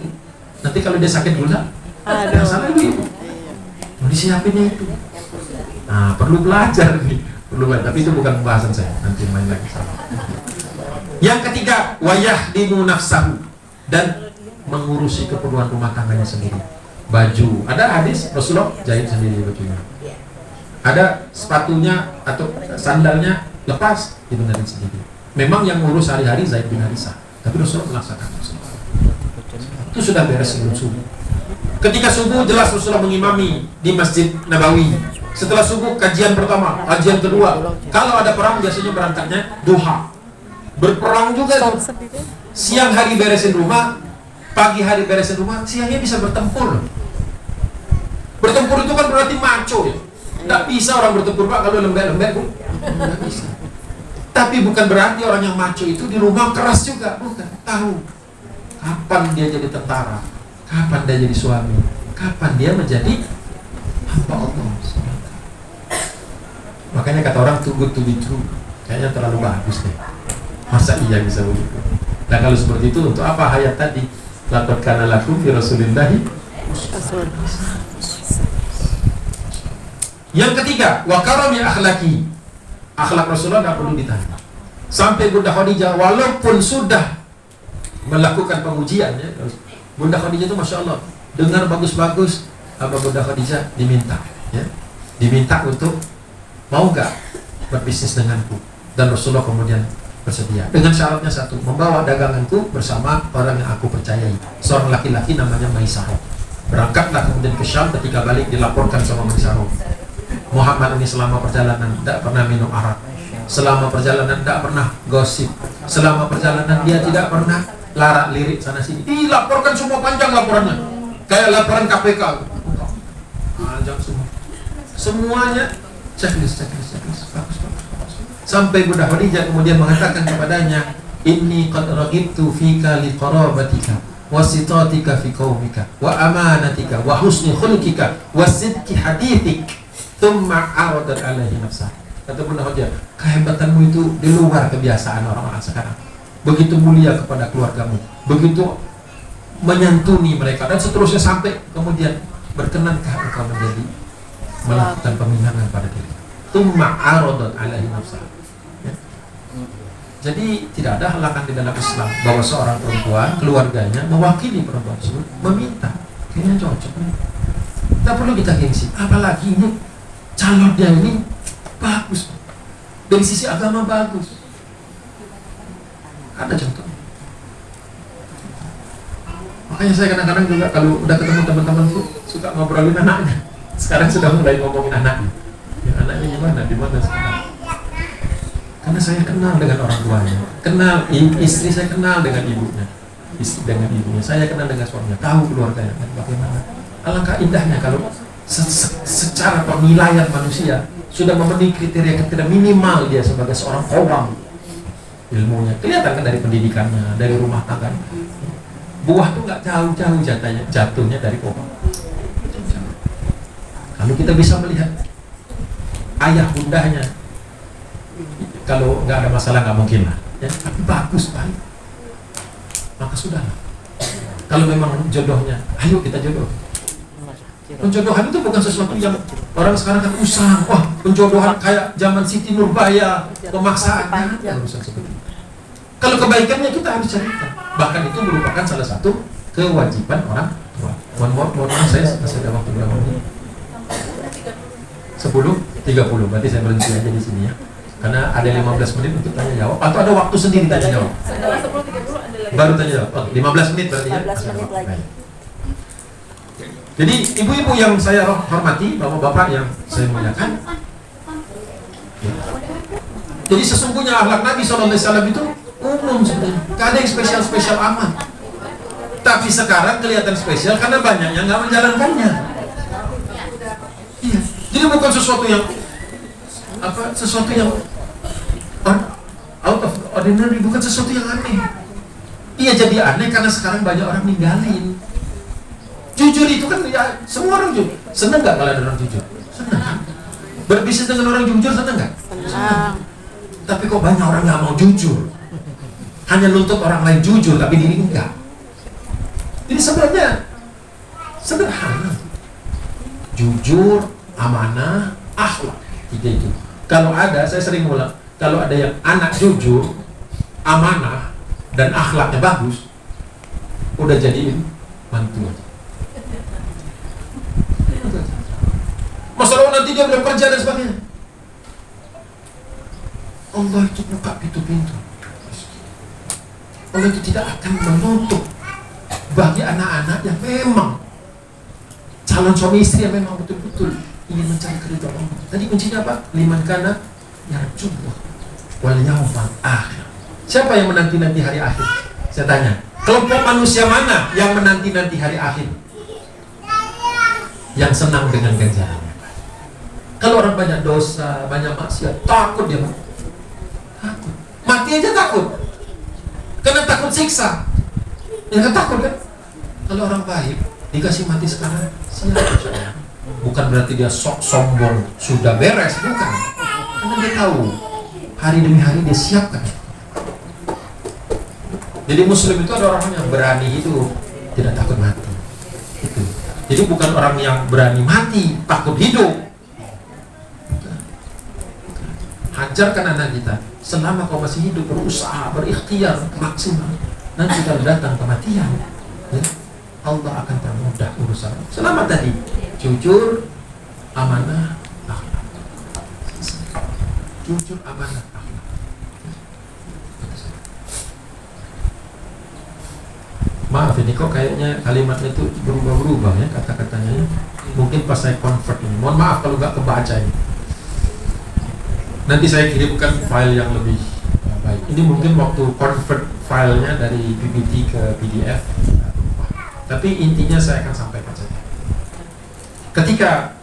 Nanti kalau dia sakit gula, yang salah ibu. Disiapinnya itu. Nah, perlu belajar nih, perlu belajar. Tapi itu bukan pembahasan saya. Nanti main lagi sama. Yang ketiga, wayah dimu nafsahu, dan mengurusi keperluan rumah tangganya sendiri. Baju, ada hadis Rasulullah jahit sendiri bajunya. Ada sepatunya atau sandalnya lepas, dibenerin sendiri. Memang yang ngurus hari-hari Zaid bin Harithah, tapi Rasulullah melaksanakan itu sudah beres sebelum subuh. Ketika subuh jelas Rasulullah mengimami di Masjid Nabawi. Setelah subuh kajian pertama, kajian kedua. Kalau ada perang biasanya berangkatnya duha. Berperang juga tuh. Siang hari beresin rumah, pagi hari beresin rumah, siangnya bisa bertempur. Bertempur itu kan berarti macho ya. Tidak bisa orang bertempur, Pak, kalau lembek-lembek, Bu. Tidak bisa. Tapi bukan berarti orang yang macho itu di rumah keras juga, bukan. Tahu kapan dia jadi tentara, kapan dia jadi suami, kapan dia menjadi hamba Allah. Makanya kata orang too good to be true, kayaknya terlalu bagus deh. Masa iya bisa begitu? Nah kalau seperti itu, untuk apa ayat tadi? Laqad kana lakum fi Rasulillahi. Yang ketiga, wa karami akhlaki. Akhlak Rasulullah tidak perlu ditanya. Sampai Bunda Khadijah walaupun sudah melakukan pengujian ya, Bunda Khadijah itu Masya Allah dengar bagus-bagus apa Bunda Khadijah diminta ya, diminta untuk mau gak berbisnis denganku, dan Rasulullah kemudian bersedia dengan syaratnya satu, membawa daganganku bersama orang yang aku percayai, seorang laki-laki namanya Maisarah. Berangkatlah kemudian ke Syam, ketika balik dilaporkan sama Maisarah, Muhammad ini selama perjalanan tidak pernah minum arak, selama perjalanan tidak pernah gosip, selama perjalanan dia tidak pernah larak lirik sana sini. Dilaporkan semua, panjang laporannya, kayak laporan KPK. Semuanya checklist. Bagus. Sampai Bunda Khadijah kemudian mengatakan kepadanya, inni qad raghibtu fika liqarabatika wasitatika fi qaumika wa amanatika wa husni khuluqika wa sidqi hadithik thumma aradat alaihi nafsah. Kata Bunda Khadijah, kehebatanmu itu di luar kebiasaan orang-orang sekarang. Begitu mulia kepada keluargamu, begitu menyantuni mereka, dan seterusnya sampai kemudian berkenankah engkau menjadi melakukan penghinaan pada diri. Thumma aradat alaihi nafsah. Jadi tidak ada halangan di dalam Islam bahwa seorang perempuan, keluarganya mewakili perempuan tersebut meminta, kayaknya cocok nih. Tak perlu kita gengsi, apalagi ini calonnya ini bagus, dari sisi agama bagus. Ada contoh. Makanya saya kadang-kadang juga kalau udah ketemu teman-teman tuh suka ngobrolin anaknya. Sekarang sudah mulai ngomongin anaknya. Ya, anaknya gimana, di mana sekarang? Karena saya kenal dengan orang tuanya, kenal istri saya kenal dengan ibunya, istri dengan ibunya, saya kenal dengan suaminya, tahu keluarganya bagaimana. Alangkah indahnya kalau secara penilaian manusia sudah memenuhi kriteria minimal dia sebagai seorang qawwam, ilmunya kelihatan kan dari pendidikannya, dari rumah tangga. Buah tuh nggak jauh-jauh jatuhnya dari pohon. Kalau kita bisa melihat ayah bundanya, kalau nggak ada masalah nggak mungkin lah, ya. Tapi bagus, baik, maka sudah. Kalau memang jodohnya, ayo kita jodoh. Penjodohan itu bukan sesuatu yang orang sekarang kan usang, wah penjodohan kayak zaman Siti Nurbaya, pemaksaan. Urusan seperti itu. Kalau kebaikannya kita harus cerita. Bahkan itu merupakan salah satu kewajiban orang tua. Mohon maaf, saya masih ada waktu berapa menit? 10:30, berarti saya berhenti aja di sini ya. Karena ada 15 menit untuk tanya jawab, atau ada waktu sendiri tanya jawab. Baru tanya jawab. Oh, 15 menit berarti ya. 15 menit lagi. Jadi ibu-ibu yang saya hormati, bapak-bapak yang saya muliakan. Jadi sesungguhnya akhlak Nabi SAW itu umum sebenarnya. Gak ada yang spesial-spesial amat. Tapi sekarang kelihatan spesial karena banyak yang nggak menjalankannya. Iya. Jadi bukan sesuatu yang out of ordinary, bukan sesuatu yang aneh. Iya, jadi aneh karena sekarang banyak orang ninggalin. Jujur itu kan ya, semua orang jujur. Senang nggak kalau ada orang jujur? Senang kan? Berbisnis dengan orang jujur senang nggak? Senang. Tapi kok banyak orang nggak mau jujur? Hanya nuntut orang lain jujur, tapi diri enggak. Jadi sebenarnya sederhana. Jujur, amanah, akhlak. Tiga itu. Kalau ada, saya sering ngulang, kalau ada yang anak jujur, amanah, dan akhlaknya bagus, udah jadiin mantu aja. Masalah nanti dia belum kerja dan sebagainya. Allah itu buka pintu-pintu. Allah itu tidak akan menutup bagi anak-anak yang memang calon suami istri yang memang betul-betul ingin mencari keridhaan Allah. Tadi kuncinya apa? Liman kana yarjullah wal yawmal akhir. Siapa yang menanti-nanti hari akhir? Saya tanya, kelompok manusia mana yang menanti-nanti hari akhir? Yang senang dengan ganjarannya. Kalau orang banyak dosa, banyak maksiat, takut dia, takut. Mati aja takut. Karena takut siksa. Ya kan takut kan? Kalau orang baik dikasih mati sekarang, siapa? Bukan berarti dia sok sombong, sudah beres, bukan. Karena dia tahu hari demi hari dia siapkan. Jadi Muslim itu ada orang yang berani hidup, tidak takut mati. Itu. Jadi bukan orang yang berani mati, takut hidup. Hajarkan anak kita, selama kau masih hidup, berusaha, berikhtiar maksimal. Nanti kalau datang kematian, ya, Allah akan permudah urusan. Selamat tadi, jujur, amanah, akhlak. Jujur, amanah, akhlak. Maaf ini kok kayaknya kalimatnya itu berubah-berubah ya kata-katanya. Mungkin pas saya convert ini. Mohon maaf kalau nggak kebaca ini. Nanti saya kirimkan file yang lebih baik. Ini mungkin waktu convert filenya dari PPT ke PDF. Tapi intinya saya akan sampaikan saja. Ketika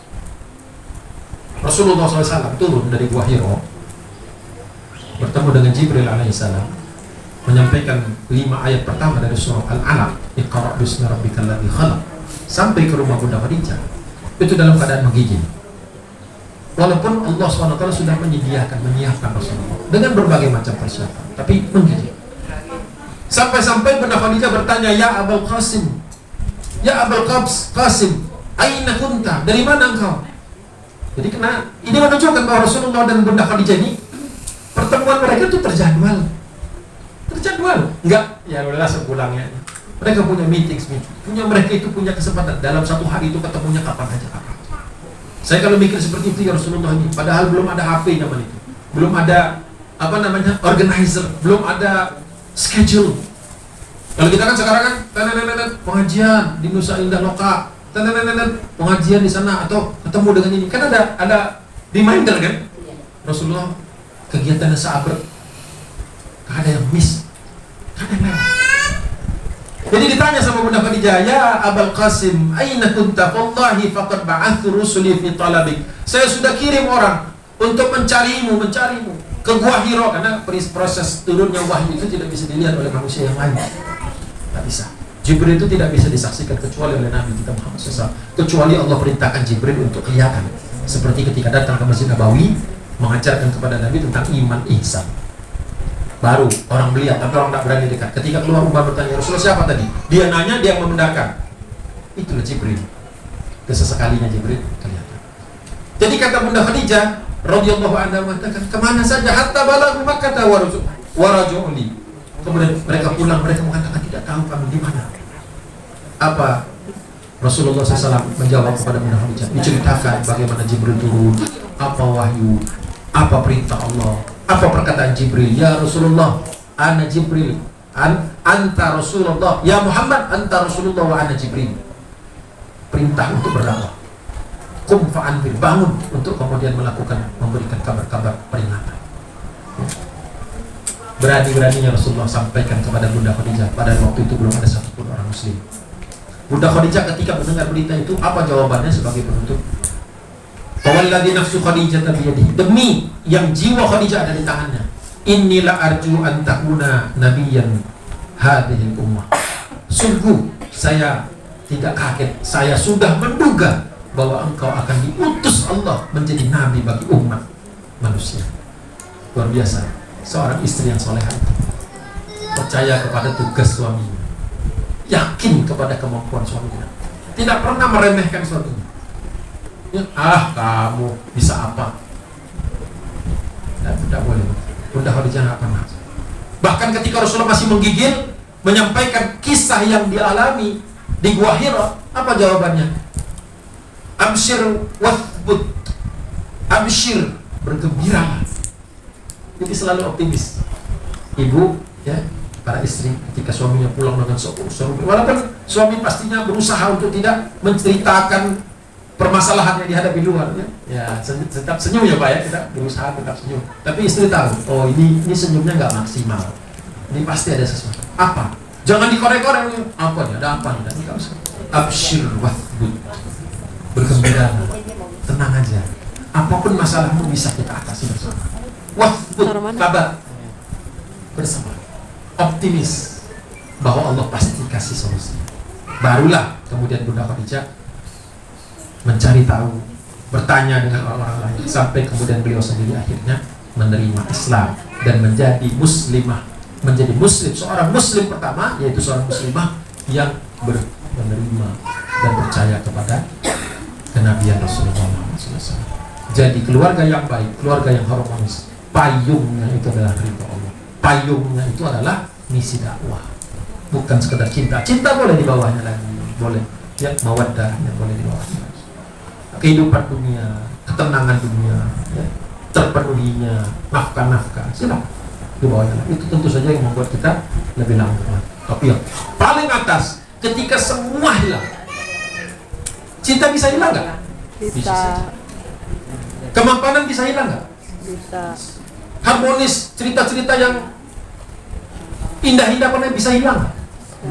Rasulullah SAW turun dari Gua Hiro, bertemu dengan Jibril alaihissalam, menyampaikan 5 ayat pertama dari surah Al-Alaq, Iqra' bismi rabbikal ladzi khalaq, sampai ke rumah Bunda Khadijah. Itu dalam keadaan menggigil. Walaupun Allah SWT sudah menyiapkan Rasulullah dengan berbagai macam persiapan, tapi menggigil. Sampai-sampai Bunda Khadijah bertanya, "Ya Abul Qasim, ya Abul Qasim, aina kunta? Dari mana engkau?" Jadi ini menunjukkan bahwa Rasulullah dan Bunda Khadijah ini pertemuan mereka itu terjadwal. Enggak, ya udahlah sepulangnya. Mereka punya meeting. Mereka itu punya kesempatan dalam satu hari itu ketemunya kapan aja. Saya kalau mikir seperti itu ya Rasulullah ini, padahal belum ada HP zaman itu, belum ada organizer, belum ada schedule. Kalau kita kan sekarang kan pengajian di Nusa Indah Loka, pengajian di sana atau ketemu dengan ini, kan ada reminder kan? Rasulullah kegiatannya sabar, gak ada yang miss, gak ada yang lewat. Jadi ditanya sama Bunda Khadijah, "Ya Abul Qasim, aina kunta? Wallahi faqad ba'athu rusuli fi talabik." Saya sudah kirim orang untuk mencarimu ke Gua Hiro, karena proses turunnya wahyu itu tidak bisa dilihat oleh manusia yang lain. Tidak bisa. Jibril itu tidak bisa disaksikan kecuali oleh Nabi kita Muhammad SAW. Kecuali Allah perintahkan Jibril untuk kelihatan. Seperti ketika datang ke Masjid Nabawi mengajarkan kepada Nabi tentang iman ihsan. Baru orang melihat, tapi orang tak berani dekat. Ketika keluar rumah bertanya, "Rasulullah siapa tadi?" Dia nanya, dia yang membenarkan. Itulah Jibril. Kesesekalinya Jibril kelihatan. Jadi kata Bunda Khadijah radhiyallahu anha mengatakan, "Kemana saja hatta balaghu Makkah wa raju'uni." Kemudian mereka pulang, mereka mengatakan, "Tidak tahu kami di mana." Apa Rasulullah SAW menjawab kepada Bunda Khadijah, diceritakan bagaimana Jibril turun, apa wahyu, apa perintah Allah, apa perkataan Jibril, "Ya Rasulullah, ana Jibril, anta Rasulullah, ya Muhammad, anta Rasulullah wa ana Jibril." Perintah untuk berdakwah. Qum fa'anzir, bangun untuk kemudian memberikan kabar-kabar peringatan. Berani-beraninya Rasulullah sampaikan kepada Bunda Khadijah. Pada waktu itu belum ada satupun orang muslim. Bunda Khadijah ketika mendengar berita itu, apa jawabannya sebagai penutup? "Fawalladzi nafsu Khadijah biyadihi." Demi yang jiwa Khadijah ada di tangannya. "Inni la arju an takuna nabiyyan hadhil ummah." Sungguh saya tidak kaget, saya sudah menduga bahwa engkau akan diutus Allah menjadi nabi bagi umat manusia. Luar biasa. Seorang istri yang solehah itu percaya kepada tugas suaminya, yakin kepada kemampuan suaminya, tidak pernah meremehkan suaminya. Ya, kamu bisa apa? Tidak boleh. Bunda Khadijah nggak pernah. Bahkan ketika Rasulullah masih menggigil menyampaikan kisah yang dialami di Gua Hiro, apa jawabannya? "Abshir wathbut." Abshir, bergembira. Jadi selalu optimis. Ibu, ya, para istri ketika suaminya pulang dengan suami, walaupun suami pastinya berusaha untuk tidak menceritakan permasalahan yang dihadapi luar, ya tetap senyum ya Pak ya, kita berusaha tetap senyum. Tapi istri tahu, oh ini senyumnya nggak maksimal, ini pasti ada sesuatu. Apa? Jangan dikorek-korek. Apa nih? Ada apa nih? Nggak usah. Abshir wathbut, bergembira, tenang aja. Apapun masalahmu bisa kita atasi bersama. Wathbut, kabar bersama, optimis bahwa Allah pasti kasih solusi. Barulah kemudian Bunda Khadijah mencari tahu, bertanya dengan orang-orang lain, sampai kemudian beliau sendiri akhirnya menerima Islam dan menjadi muslimah, menjadi muslim, seorang muslim pertama, yaitu seorang muslimah yang menerima dan percaya kepada kenabian Rasulullah SAW. Jadi keluarga yang baik, keluarga yang harmonis, payungnya itu adalah ridha Allah, payungnya itu adalah misi dakwah, bukan sekedar cinta. Cinta boleh di bawahnya lagi, boleh ya, mawaddah yang boleh di bawahnya, kehidupan dunia, ketenangan dunia, ya, terpenuhinya nafkah-nafkah, silakan di bawahnya lagi. Itu tentu saja yang membuat kita lebih lama. Tapi yang paling atas, ketika semua hilang, cinta bisa hilang nggak? Bisa. Kemapanan bisa hilang nggak? Bisa. Harmonis, cerita-cerita yang indah-indah pernah bisa hilang?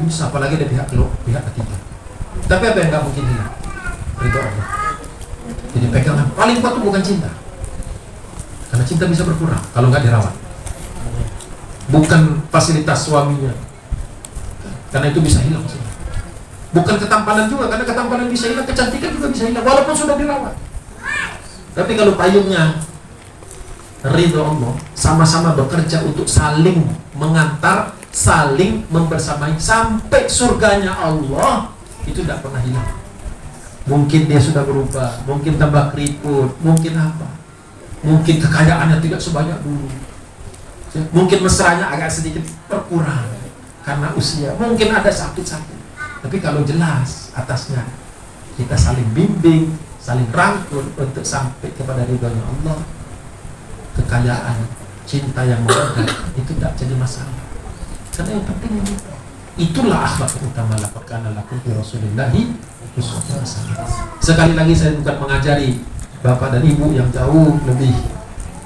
Bisa, apalagi dari pihak ketiga. Tapi apa yang nggak mungkin hilang? Ridho Allah. Jadi pegangan paling kuat itu bukan cinta, karena cinta bisa berkurang kalau nggak dirawat. Bukan fasilitas suaminya, karena itu bisa hilang. Bukan ketampanan juga, karena ketampanan bisa hilang, kecantikan juga bisa hilang walaupun sudah dirawat. Tapi kalau payungnya ridho Allah, sama-sama bekerja untuk saling mengantar, saling membersamai sampai surganya Allah, itu tidak pernah hilang. Mungkin dia sudah berubah, mungkin tambah keriput, mungkin apa, mungkin kekayaannya tidak sebanyak dulu, mungkin mesranya agak sedikit berkurang karena usia, mungkin ada sakit-sakit. Tapi kalau jelas atasnya kita saling bimbing, saling rangkul untuk sampai kepada ridhonya Allah, kekayaan, cinta yang melekat itu tidak jadi masalah. Karena yang penting itulah akhlak utama lakana lakum fi Rasulillahi uswatun hasanah. Sekali lagi saya bukan mengajari bapak dan ibu yang jauh lebih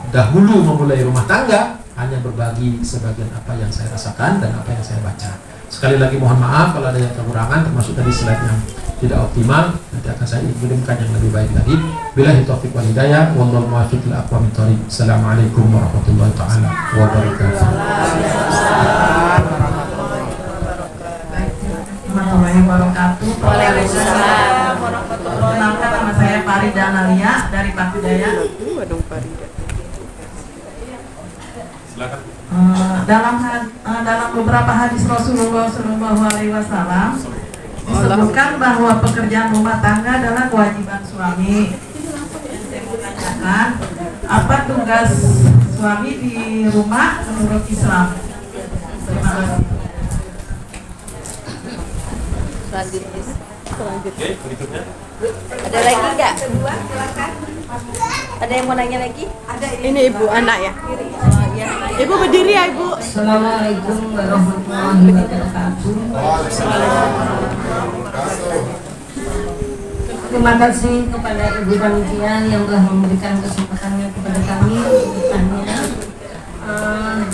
dahulu memulai rumah tangga, hanya berbagi sebagian apa yang saya rasakan dan apa yang saya baca. Sekali lagi mohon maaf kalau ada yang kekurangan, termasuk tadi slide yang tidak optimal. Nanti akan saya kirimkan yang lebih baik lagi. Billahi taufiq wal hidayah, wallahu muwaffiq li aqwamit thoriq. Assalamualaikum warahmatullahi taala wabarakatuh. Warahmatullahi wabarakatuh. Waalaikumsalam. Perkenalkan, nama saya Farida Analia dari Pakudaya. Dalam beberapa hadis Rasulullah SAW disebutkan bahwa pekerjaan rumah tangga adalah kewajiban suami. Saya mau tanyakan, apa tugas suami di rumah menurut Islam? Terima kasih. Selanjutnya. Oke, berikutnya. Ada lagi nggak? Kedua, silakan. Ada yang mau nanya lagi? Ada. Ini ibu anak ya? Oh, ya. Ibu berdiri ya ibu. Assalamualaikum warahmatullahi wabarakatuh. Terima kasih kepada ibu panitia yang telah memberikan kesempatannya kepada kami untuk bertanya.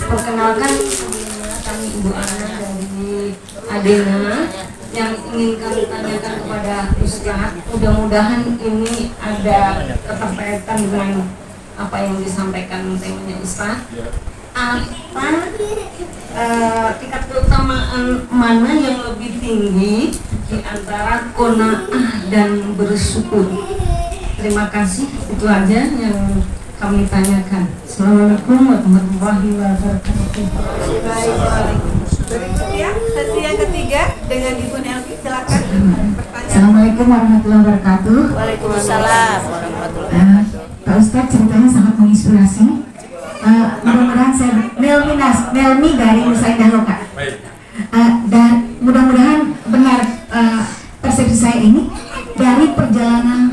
Perkenalkan sebelumnya kami Ibu Ana dari Adena yang ingin kami tanyakan kepada Ustaz. Mudah-mudahan ini ada keterkaitan dengan apa yang disampaikan temanya Ustaz. Apa tingkat keutamaan mana yang lebih tinggi di antara qanaah dan bersyukur? Terima kasih, itu aja yang kami tanyakan. Assalamualaikum warahmatullahi wabarakatuh. Ya, sesi yang ketiga dengan Ibu Nelvi, silakan bertanya. Assalamualaikum warahmatullahi wabarakatuh. Waalaikumsalam warahmatullahi wabarakatuh. Pak Ustadz ceritanya sangat menginspirasi. Mudah-mudahan saya Nelmi dari Nusa Indah Loka. Dan mudah-mudahan benar persepsi saya ini dari perjalanan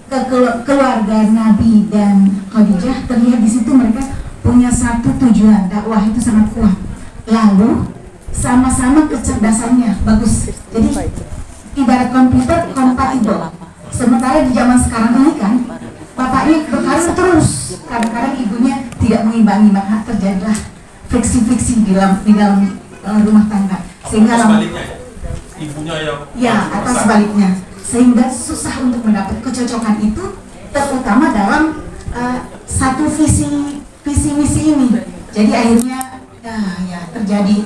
ke keluarga Nabi dan Khadijah, terlihat di situ mereka punya satu tujuan, dakwah itu sangat kuat. Lalu sama-sama kecerdasannya bagus. Jadi ibarat komputer kompatibel. Sementara di zaman sekarang ini kan bapaknya berkarir terus, kadang-kadang ibunya tidak mengimbangi, maka terjadilah friksi-friksi di dalam rumah tangga, sehingga sebaliknya ibunya yang atau sebaliknya, sehingga susah untuk mendapat kecocokan itu, terutama dalam satu visi misi ini. Jadi akhirnya terjadi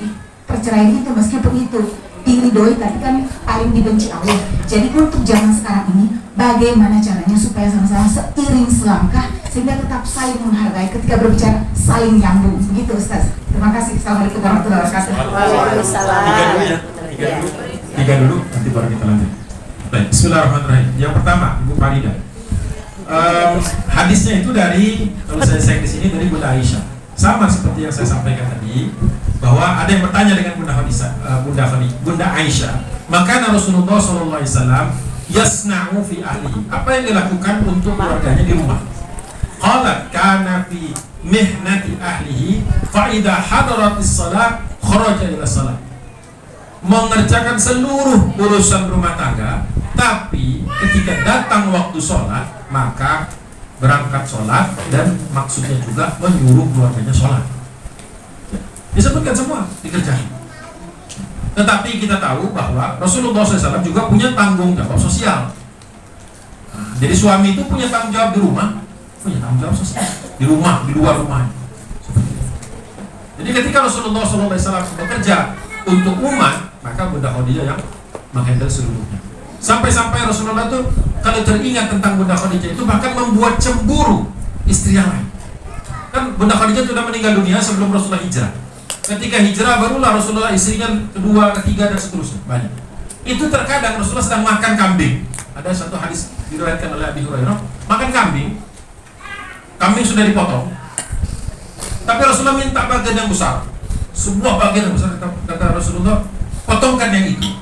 perceraian itu, meskipun itu diridhoi tapi kan paling dibenci Allah. Jadi untuk zaman sekarang ini bagaimana caranya supaya sama-sama seiring selangkah sehingga tetap saling menghargai ketika berbicara, saling nyambung, begitu Ustaz. Terima kasih. Assalamualaikum warahmatullahi wabarakatuh. Waalaikumsalam. Tiga dulu, nanti baru kita lanjut. Baik, bismillahirrahmanirrahim. Yang pertama, Ibu Farida. Hadisnya itu dari, kalau saya di sini dari Bunda Aisyah. Sama seperti yang saya sampaikan tadi, bahwa ada yang bertanya dengan Bunda Aisyah. Maka Rasulullah SAW yasna'u fi ahlihi. Apa yang dilakukan untuk keluarganya di rumah? Qalat kana fi mihnati ahlihi fa idza hadaratis salat kharaja ila salat. Mengerjakan seluruh urusan rumah tangga, tapi ketika datang waktu sholat maka berangkat sholat, dan maksudnya juga menyuruh keluarganya sholat. Disebutkan semua dikerjakan. Tetapi kita tahu bahwa Rasulullah SAW juga punya tanggung jawab sosial. Jadi suami itu punya tanggung jawab di rumah, punya tanggung jawab sosial di rumah, di luar rumah. Jadi ketika Rasulullah SAW bekerja untuk umat, maka Bunda Khadijah yang menghandle seluruhnya. Sampai-sampai Rasulullah itu kalau teringat tentang Bunda Khadijah itu bahkan membuat cemburu istri yang lain. Kan Bunda Khadijah sudah meninggal dunia sebelum Rasulullah hijrah. Ketika hijrah barulah Rasulullah istrinya kedua, ketiga dan seterusnya banyak. Itu terkadang Rasulullah sedang makan kambing. Ada satu hadis diriwayatkan oleh Abi Hurairah, makan kambing. Kambing sudah dipotong. Tapi Rasulullah minta bagian yang besar. Sebuah bagian yang besar, kata Rasulullah, potongkan yang itu.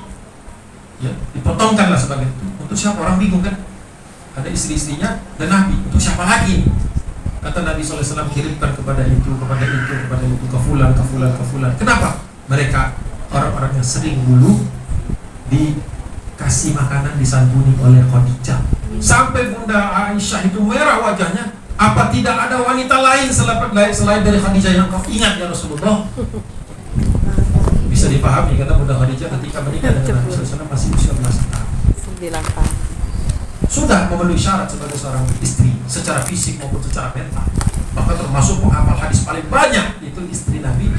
Ya, dipotongkanlah sebagian itu. Untuk siapa? Orang bingung kan? Ada istri-istrinya dan Nabi. Untuk siapa lagi? Kata Nabi SAW, kirimkan kepada itu, kepada itu, kepada itu, ke fulan, ke fulan, ke fulan. Kenapa? Mereka orang-orang yang sering dulu dikasih makanan, disantuni oleh Khadijah. Sampai Bunda Aisyah itu merah wajahnya. Apa tidak ada wanita lain selain dari Khadijah yang kau ingat ya Rasulullah? Bisa dipahami karena Bunda Khadijah ketika menikah dengan Nabi SAW masih usia belasan tahun. 9 tahun. Sudah memenuhi syarat sebagai seorang istri secara fisik maupun secara mental. Maka termasuk penghafal hadis paling banyak itu istri Nabi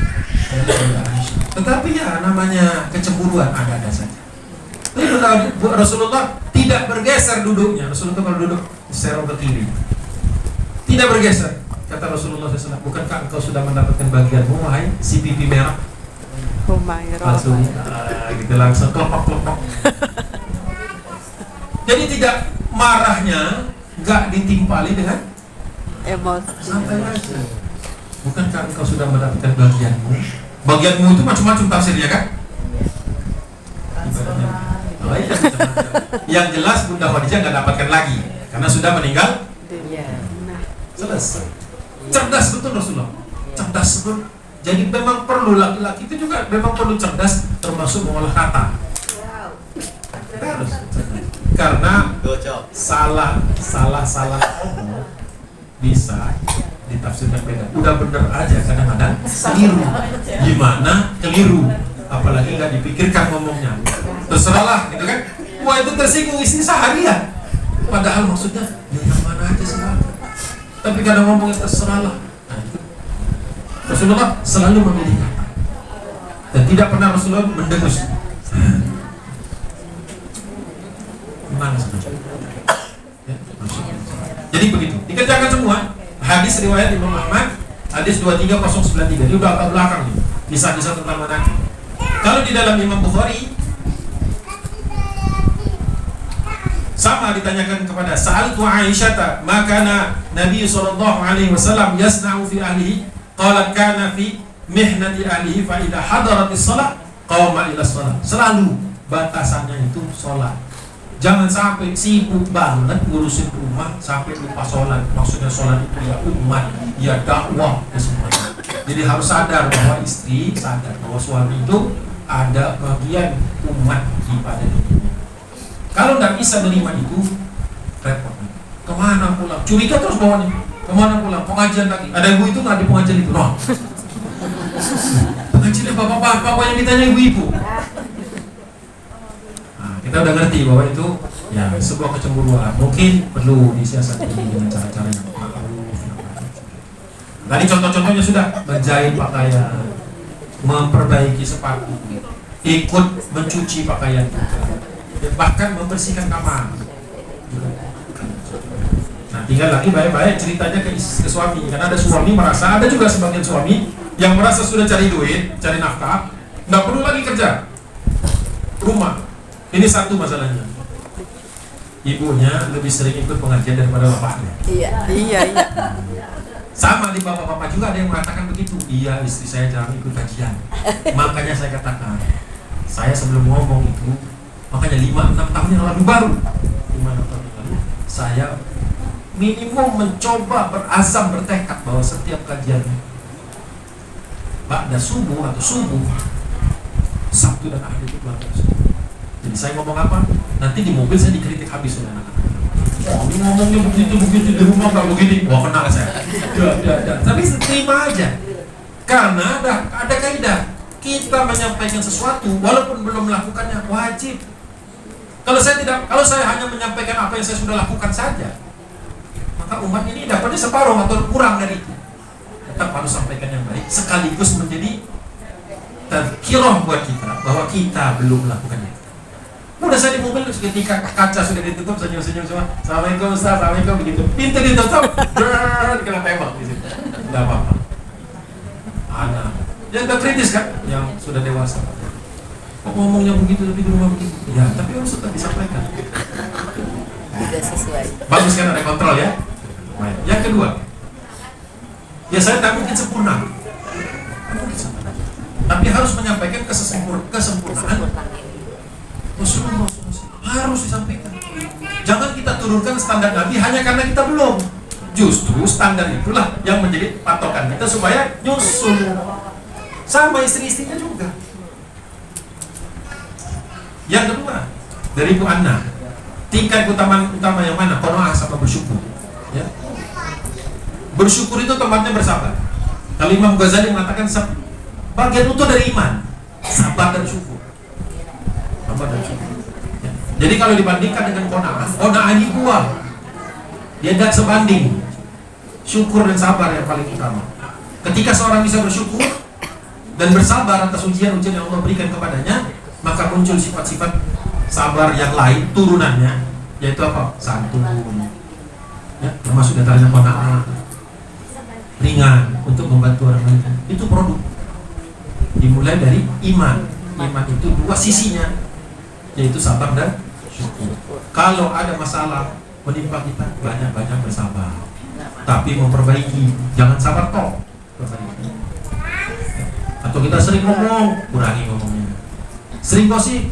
adalah Aisyah. Tetapi ya namanya kecemburuan ada saja. Tapi Rasulullah tidak bergeser duduknya. Rasulullah kalau duduk serong ke kiri, tidak bergeser. Kata Rasulullah SAW, bukankah engkau sudah mendapatkan bagianmu, wahai si pipi merah? Langsung gitu, langsung kelopok-kelopok. Jadi tidak marahnya, nggak ditimpali dengan emosi. santai aja. Bukankah engkau sudah mendapatkan bagianmu? Bagianmu itu macam-macam tafsirnya kan? Oh, iya, macam-macam. Yang jelas Bunda Khadijah nggak dapatkan lagi karena sudah meninggal. Selesai. Cerdas betul Rasulullah. Cerdas betul. Jadi memang perlu laki-laki itu juga memang perlu cerdas termasuk mengolah kata. Harus. Karena salah ngomong bisa ditafsirkan beda. Udah bener aja kadang-kadang keliru. Gimana keliru? Apalagi nggak dipikirkan ngomongnya. Terserahlah, gitu kan? Wah itu tersinggung istri seharian. Padahal maksudnya yang mana aja sih. Tapi kadang ngomongnya terserahlah. Nah, itu. Rasulullah selalu memilih kata dan tidak pernah Rasulullah mendengus. Gimana sebenarnya? Ya, jadi begitu. Dikerjakan semua. Hadis riwayat Imam Ahmad, hadis 23093. Dia udah agak belakang nih. Kisah-kisah tentang menantu. Kalau di dalam Imam Bukhari sama ditanyakan kepada Sa'altu Aisyata makana Nabi sallallahu alaihi wasallam yasna'u fi ahlihi qalat kana fi mihnati ahlihi fa idza hadaratis shalah qama ila shalah. Selalu batasannya itu sholat. Jangan sampai sibuk banget ngurusin rumah sampai lupa sholat. Maksudnya sholat itu ya umat, ya dakwah ya semuanya. Jadi harus sadar bahwa istri sadar bahwa suami itu ada bagian umat di pada dirinya. Kalau tidak bisa menerima itu, repot. Kemana pulang? Curiga terus bawanya. Kemana pulang? Pengajian lagi. Ada ibu itu nggak di pengajian itu? No. Pengajiannya bapak-bapak yang ditanya ibu-ibu. Nah, kita udah ngerti bahwa itu ya sebuah kecemburuan. Mungkin perlu disiasati dengan cara-cara yang ma'ruf. Tadi contoh-contohnya sudah menjahit pakaian, memperbaiki sepatu, ikut mencuci pakaian, bahkan membersihkan kamar. Nah, tinggal lagi baik-baik ceritanya ke suami. Karena ada suami merasa, ada juga sebagian suami yang merasa sudah cari duit, cari nafkah, nggak perlu lagi kerja rumah. Ini satu masalahnya. Ibunya lebih sering ikut pengajian daripada bapaknya. Iya. Sama di bapak-bapak juga ada yang mengatakan begitu. Iya, istri saya jarang ikut kajian. Makanya saya katakan, saya sebelum ngomong itu, makanya 5-6 tahun yang lalu baru 5-6 tahun yang lalu saya minimum mencoba berazam bertekad bahwa setiap kajian ba'da subuh atau subuh Sabtu dan Ahad itu keluarga subuh. Jadi saya ngomong apa, nanti di mobil saya dikritik habis oleh anak-anak. Oh, ini ngomongnya begitu di rumah nggak begini. Wah, kenal saya. Tapi terima aja. Karena ada kaidah. Kita menyampaikan sesuatu walaupun belum melakukannya wajib. Kalau saya hanya menyampaikan apa yang saya sudah lakukan saja, maka umat ini dapatnya separuh atau kurang dari itu. Tetap harus sampaikan yang baik, sekaligus menjadi tazkirah buat kita bahwa kita belum melakukannya. Udah saya di mobil ketika kaca sudah ditutup, senyum-senyum semua. Assalamualaikum Ustaz, assalamualaikum, begitu. Pintu ditutup, kena tembak di situ. Enggak apa-apa. Anak yang gak kritis kan, yang sudah dewasa. Kok ngomongnya begitu tapi di rumah begitu? Ya, tapi harus tetap disampaikan. Tidak sesuai. Bagus kan, ada kontrol ya. Baik. Yang kedua, ya saya tak mungkin sempurna, tapi harus menyampaikan kesempurnaan Rasulullah harus disampaikan. Jangan kita turunkan standar Nabi hanya karena kita belum. Justru standar itulah yang menjadi patokan kita supaya nyusul. Sama istri-istrinya juga. Yang kedua, dari Bu Anna, tingkat utama yang mana? Qanaah sama bersyukur. Ya. Bersyukur itu tempatnya bersabar. Kalau Imam Ghazali mengatakan bagian utuh dari iman, sabar dan syukur. Sabar dan syukur. Ya. Jadi kalau dibandingkan dengan qanaah dibuang. Dia tidak sebanding. Syukur dan sabar yang paling utama. Ketika seorang bisa bersyukur dan bersabar atas ujian-ujian yang Allah berikan kepadanya, maka muncul sifat-sifat sabar yang lain turunannya, yaitu apa? Santun, ya, termasuk diantaranya qanaah, ringan untuk membantu orang lain. Itu produk. Dimulai dari iman. Iman itu dua sisinya, yaitu sabar dan syukur. Kalau ada masalah menimpa kita, banyak-banyak bersabar. Tapi memperbaiki, jangan sabar toh. Perbaiki. Atau kita sering ngomong, kurangi ngomongnya. Sering gosip,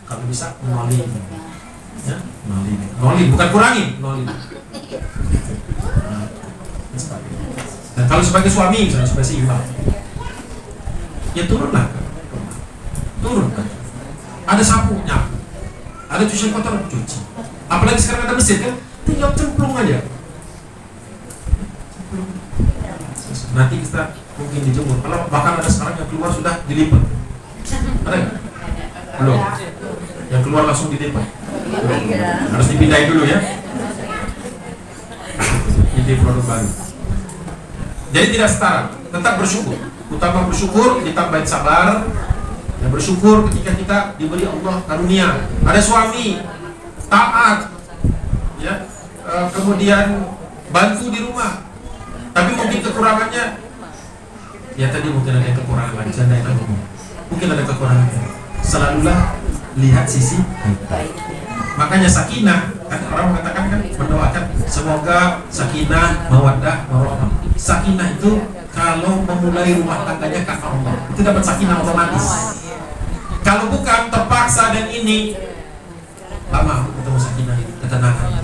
kalau bisa nolin, ya, nolin, bukan kurangi, nolin. Dan kalau sebagai suami, misalnya sebagai seimbang, ya turunlah, turun kan. Ada sapu nyapu, ada cuci kotor cuci. Apalagi sekarang ada mesin kan, tinggal cemplung aja. Nanti kita mungkin dijemur. Kalau bahkan ada sekarang yang keluar sudah dilipat. Ada nggak? Belum. Yang keluar langsung dilipat. Harus dipindahin dulu ya. Ini produk baru. Jadi tidak setara. Tetap bersyukur. Utama bersyukur ditambahin sabar. Ya, bersyukur ketika kita diberi Allah karunia. Ada suami taat, ya, kemudian bantu di rumah. Tapi mungkin kekurangannya, ya tadi mungkin ada kekurangan lagi. Mungkin ada kekurangan. Selalulah lihat sisi baik. Makanya sakinah, kan orang mengatakan kan mendoakan semoga sakinah, mawaddah, warahmah. Sakinah itu kalau memulai rumah tangganya karena Allah, itu dapat sakinah otomatis. Kalau bukan terpaksa dan ini lama ketemu sakinah, ketenangan.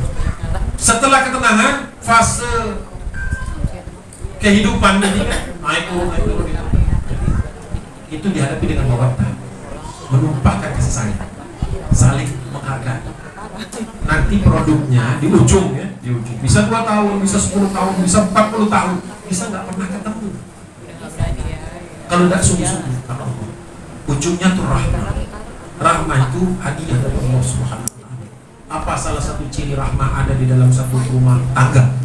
Setelah ketenangan, fase kehidupan ini kan naik turun gitu. Itu dihadapi dengan mawaddah, menumpahkan kasih sayang, saling menghargai. Nanti produknya di ujung ya, di ujung bisa 2 tahun, bisa 10 tahun, bisa 40 tahun, bisa nggak pernah ketemu. Kalau tidak sungguh-sungguh, ujungnya tuh rahmah. Rahmah itu hadiah dari Allah Subhanahu wa Ta'ala. Apa salah satu ciri rahmah ada di dalam satu rumah tangga?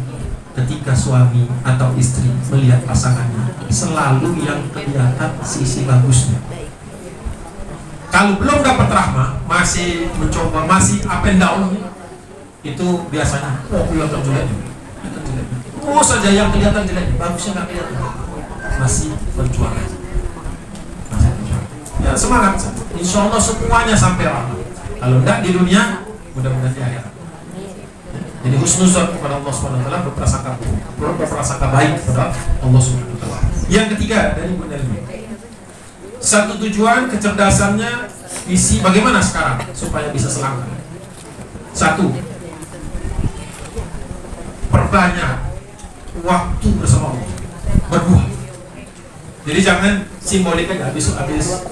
Ketika suami atau istri melihat pasangannya, selalu yang kelihatan sisi bagusnya. Kalau belum dapat rahmah, masih mencoba, masih up and down, itu biasanya kelihatan jeleknya. Oh saja yang kelihatan jelek, bagusnya nggak kelihatan. Masih berjuang. Ya semangat. Insya Allah semuanya sampai rahmah. Kalau enggak di dunia, mudah-mudahan di akhirat. Jadi husnuzon kepada Allah Subhanahu wa Ta'ala, berprasangka baik kepada Allah Subhanahu wa Ta'ala. Yang ketiga dari Bu Nelmi, satu tujuan kecerdasannya, visi bagaimana sekarang supaya bisa selangkah. Satu, perbanyak waktu bersama Allah, berbuah. Jadi jangan simbolik aja, habis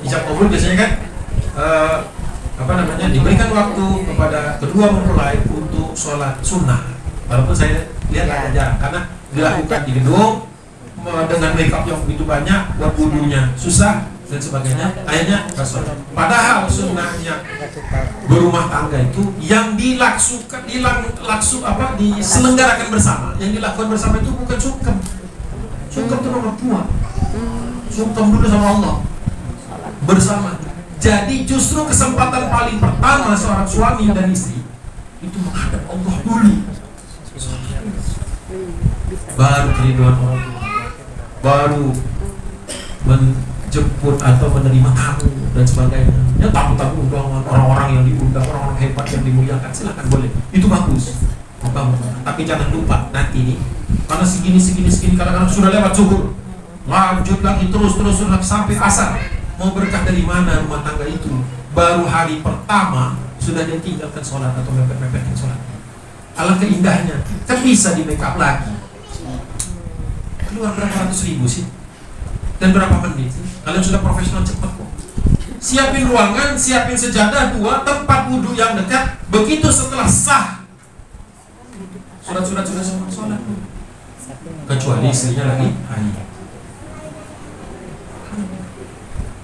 ijab kabul biasanya kan diberikan waktu kepada kedua mempelai untuk sholat sunnah. Walaupun saya lihat ada jarang karena dilakukan di gedung dengan makeup yang begitu banyak, buat wudunya susah, dan sebagainya, kayaknya kasual. Padahal sunnahnya berumah tangga itu yang diselenggarakan bersama, yang dilakukan bersama itu bukan sungkem. Sungkem itu nomor 2. Sungkem dulu sama Allah bersama. Jadi justru kesempatan paling pertama seorang suami dan istri itu menghadap Allah dulu, baru keriduan orang tua, baru menjemput atau menerima tamu dan sebagainya. Ya tamu-tamu undangan, orang-orang yang diundang, orang-orang hebat yang dimuliakan, silakan boleh. Itu bagus. Tapi jangan lupa nanti nih, karena segini kadang-kadang sudah lewat zuhur, lanjut lagi terus sampai asar. Mau berkah dari mana rumah tangga itu? Baru hari pertama sudah dia tinggalkan sholat atau mepet-mepetkan sholat. Alangkah indahnya, kan bisa di make up lagi. Keluar berapa ratus ribu sih? Dan berapa menit sih? Kalian sudah profesional cepat kok. Siapin ruangan, siapin sejadah 2, tempat wudhu yang dekat. Begitu setelah sah, surat-surat sudah semua sholat. Kecuali istrinya lagi haid.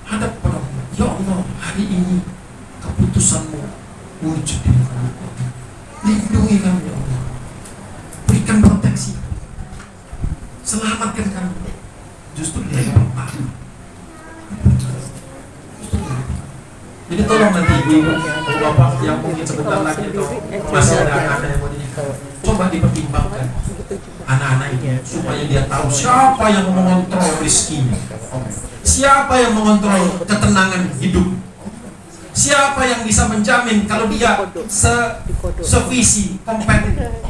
Hadap pada Allah. Ya Allah, hari ini keputusanmu wujud di muka kami. Lindungi kami ya Allah. Berikan proteksi. Selamatkan kami. Justru dia yang pertama. Jadi tolong nanti ibu, bapak yang mungkin sebentar lagi atau masih ada anak-anak yang mau dinikah, coba dipertimbangkan anak-anak itu supaya dia tahu siapa yang mengontrol rezekinya, siapa yang mengontrol ketenangan hidup, siapa yang bisa menjamin kalau dia sevisi kompeten.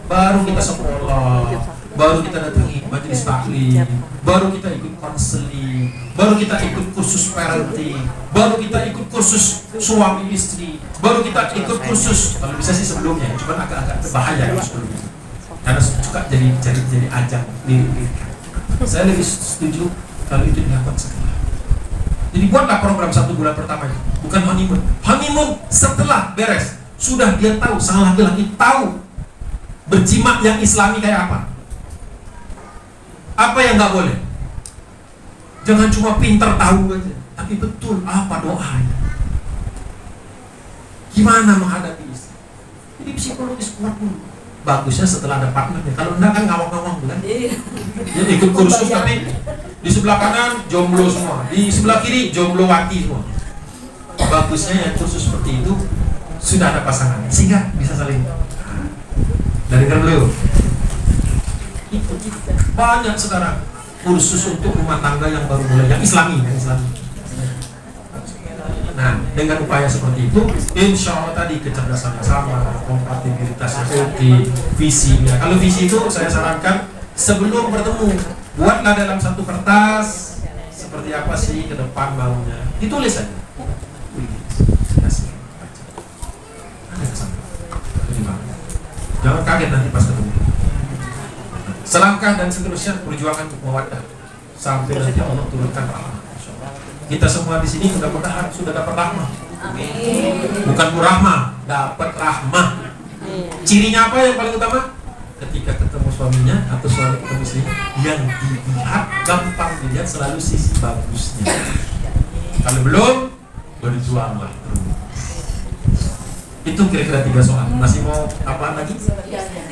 Baru kita sekolah, baru kita datangi majelis taklim, baru kita ikut konseling, baru kita ikut kursus parenting, baru kita ikut kursus suami istri, baru kita ikut kursus, kalau bisa sih sebelumnya, cuma agak-agak berbahaya sebelumnya, karena suka jadi ajang lirik-lirikan. Saya lebih setuju kalau itu dilakukan setelah. Jadi buatlah program 1 bulan pertama, bukan honeymoon. Honeymoon setelah beres, sudah dia tahu, sang laki-laki tahu berjimat yang islami kayak apa. Apa yang nggak boleh? Jangan cuma pintar tahu aja, tapi betul apa doanya. Gimana menghadapi istri? Jadi psikologis kuat dulu. Bagusnya setelah ada partnernya. Kalau enggak kan ngawang-ngawang kan? Jadi ikut kursus tapi di sebelah kanan jomblo semua, di sebelah kiri jomblo wati semua. Bagusnya yang kursus seperti itu sudah ada pasangan, sehingga bisa saling. Dari dulu banyak sekarang kursus untuk rumah tangga yang baru mulai, yang islami. Nah, dengan upaya seperti itu, insya Allah tadi kecerdasan sama, kompatibilitasnya oke, visinya. Kalau visi itu saya sarankan sebelum bertemu, buatlah dalam satu kertas seperti apa sih ke depan maunya, ditulis saja. Jangan kaget nanti pas ketemu. Selangkah dan seterusnya perjuangan untuk mawaddah sampai nanti Allah turunkan rahmat. Kita semua di sini mudah-mudahan sudah dapat rahmat. Bukan murahmah, dapat rahmat. Cirinya apa yang paling utama? Ketika ketemu suaminya atau suami ketemu istrinya, yang dilihat gampang dilihat selalu sisi bagusnya. Kalau belum, berjuanglah. Itu kira-kira 3 soal. Masih mau apa lagi?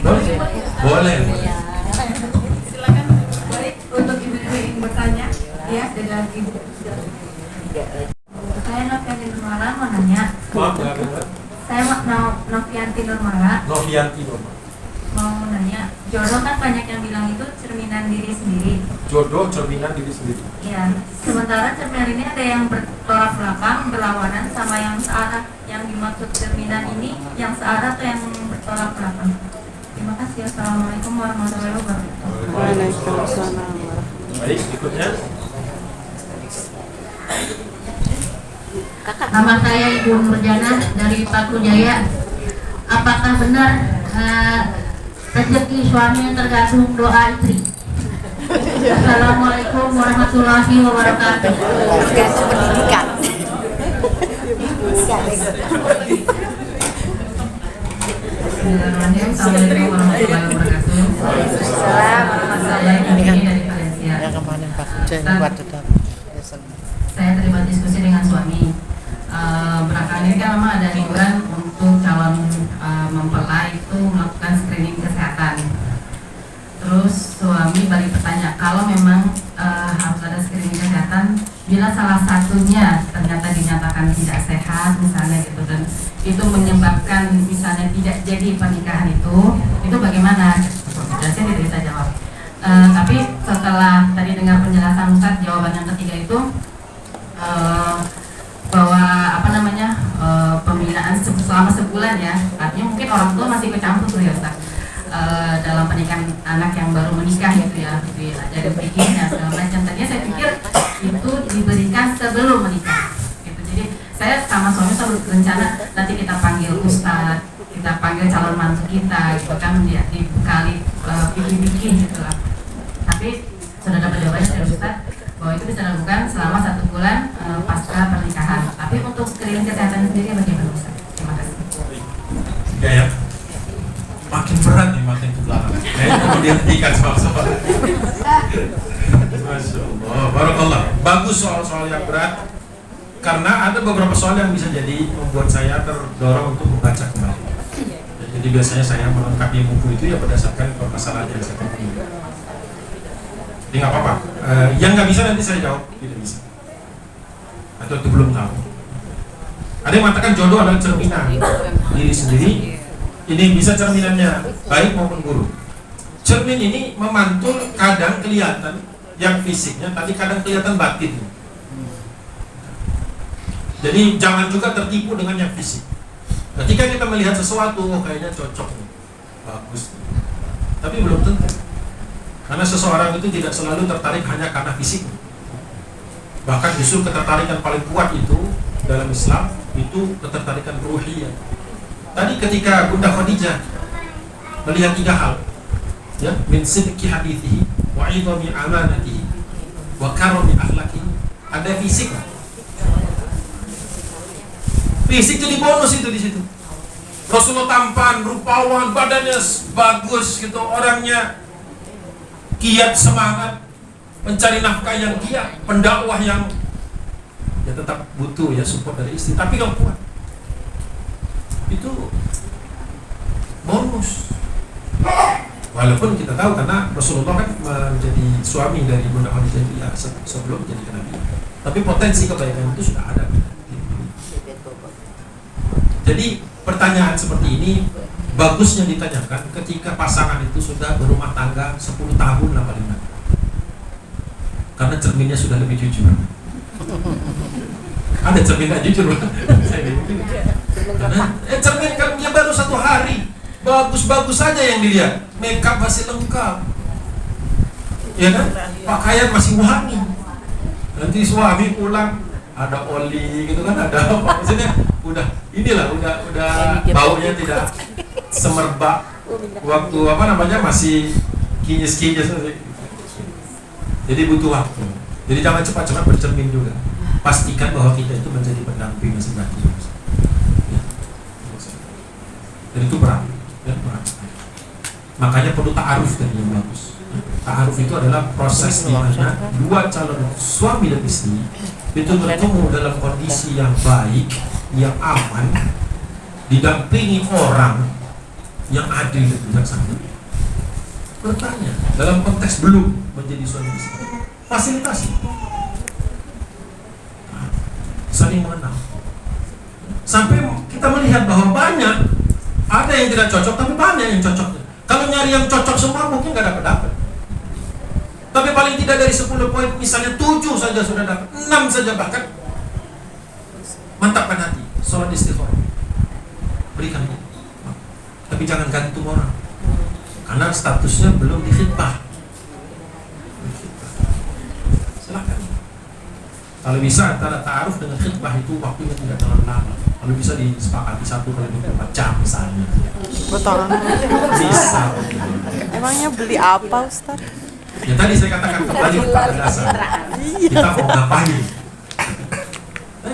Boleh? Boleh. Silakan. Baik, untuk ibu-ibu yang bertanya, ya, dengan ibu. Saya Novianti Nurmala mau nanya. Saya Novianti Nurmala. Mau nanya, jodoh kan banyak yang bilang itu cerminan diri sendiri. Jodoh cerminan diri sendiri. Iya. Sementara cerminan ini ada yang bertolak belakang, berlawanan sama yang searah. Yang dimaksud cerminan ini yang searah atau yang bertolak belakang? Terima kasih. Assalamualaikum warahmatullahi wabarakatuh. Waalaikumsalam. Baik, berikutnya. Nama saya Ibu Nurjana dari Patu Jaya. Apakah benar rezeki suami tergantung doa istri? Assalamualaikum warahmatullahi wabarakatuh. Tergantung pendidikan. Assalamualaikum warahmatullahi wabarakatuh. Waalaikumsalam. Saya Kami dari Valencia. Yang kemarin Pak Jen buat tetap. Saya berdiskusi dengan suami. Belakangan ini kan memang ada himbauan untuk calon mempelai itu melakukan screening kesehatan. Terus suami balik bertanya, kalau memang harus ada screening kesehatan, bila salah satunya ternyata dinyatakan tidak sehat misalnya gitu, dan itu menyebabkan misalnya tidak jadi pernikahan itu bagaimana? Saya tidak bisa jawab. Tapi setelah tadi dengar penjelasan Ustadz, jawaban yang ketiga itu bahwa pembinaan selama sebulan ya, artinya mungkin orang tua masih kecampur tuh ya Ustadz, dalam pernikahan anak yang baru menikah gitu ya, jadi pikirnya segala macam. Tadinya saya pikir itu diberikan sebelum menikah gitu. Jadi saya sama suami selalu berencana nanti kita panggil Ustadz, kita panggil calon mantu kita gitu kan, dia dibekali bikin gitu lah. Tapi sudah dapat jawabannya dari Ustadz bahwa itu bisa dilakukan selama 1 bulan pasca pernikahan. Tapi untuk screening kesehatan sendiri bagaimana Ustadz? Terima kasih. Ya. Makin berat nih, makin ke belakang. Kayaknya mau dihentikan soal-soal. Masya Allah, barakallah. Bagus soal-soal yang berat, karena ada beberapa soal yang bisa jadi membuat saya terdorong untuk membaca kembali. Jadi biasanya saya melengkapi buku itu ya berdasarkan permasalahan yang saya temui. Jadi nggak apa-apa. Yang nggak bisa nanti saya jawab, tidak bisa. Atau itu belum tahu. Ada yang mengatakan jodoh adalah cerminan diri sendiri. Ini bisa cerminannya baik maupun buruk. Cermin ini memantul, kadang kelihatan yang fisiknya, tapi kadang kelihatan batin. Jadi jangan juga tertipu dengan yang fisik. Ketika kita melihat sesuatu, kayaknya cocok, bagus, tapi belum tentu. Karena seseorang itu tidak selalu tertarik hanya karena fisik. Bahkan justru ketertarikan paling kuat itu dalam Islam itu ketertarikan ruhiyah. Tadi ketika Bunda Khadijah melihat 3 hal, ya, min sidqi hadithihi wa idhami amanatihi wa karami akhlaqihi, ada fisik. Fisik jadi bonus itu di situ. Rasulullah tampan, rupawan, badannya bagus gitu, orangnya giat, semangat, mencari nafkah yang giat, pendakwah yang ya tetap butuh ya support dari istri, tapi yang kuat. Itu bonus. Walaupun kita tahu karena Rasulullah kan menjadi suami dari Bunda Khadijah itu ya sebelum jadi nabi. Tapi potensi kebaikan itu sudah ada. Jadi pertanyaan seperti ini bagusnya ditanyakan ketika pasangan itu sudah berumah tangga 10 tahun lah paling banyak. Karena cerminnya sudah lebih jujur. Ada cermin gak jujur? Karena cermin kan dia baru 1 hari, bagus-bagus saja yang dilihat, makeup masih lengkap, ya kan, pakaian masih wangi. Nanti suami pulang ada oli gitu kan, ada apa, maksudnya udah baunya tidak semerbak waktu masih kinyis-kinyis. Jadi butuh waktu. Jadi jangan cepat-cepat bercermin juga. Pastikan bahwa kita itu menjadi pendamping sejati. Dan itu berat, ya, berat. Makanya perlu ta'aruf tadi yang bagus. Ta'aruf itu adalah proses di mana 2 calon suami dan istri itu bertemu dalam kondisi yang baik, yang aman, didampingi orang yang adil dan bijaksana. Bertanya dalam konteks belum menjadi suami istri, fasilitasi, saling mengenal, sampai kita melihat bahwa banyak ada yang tidak cocok, tapi banyak yang cocok. Kalau nyari yang cocok semua mungkin gak dapat. Tapi paling tidak dari 10 poin, misalnya 7 saja sudah dapat, 6 saja bahkan. Mantapkan hati, sholat istighfar, berikan itu. Tapi jangan gantung orang, karena statusnya belum dikhitbah. Silakan. Kalau bisa antara ta'aruf dengan khitbah itu waktunya tidak terlalu lama. Kalau bisa disepakati 1 kali 24 jam misalnya. Betul. Bisa. Emangnya beli apa Ustaz? Ya tadi saya katakan kembali pada dasar. Kita mau ngapain?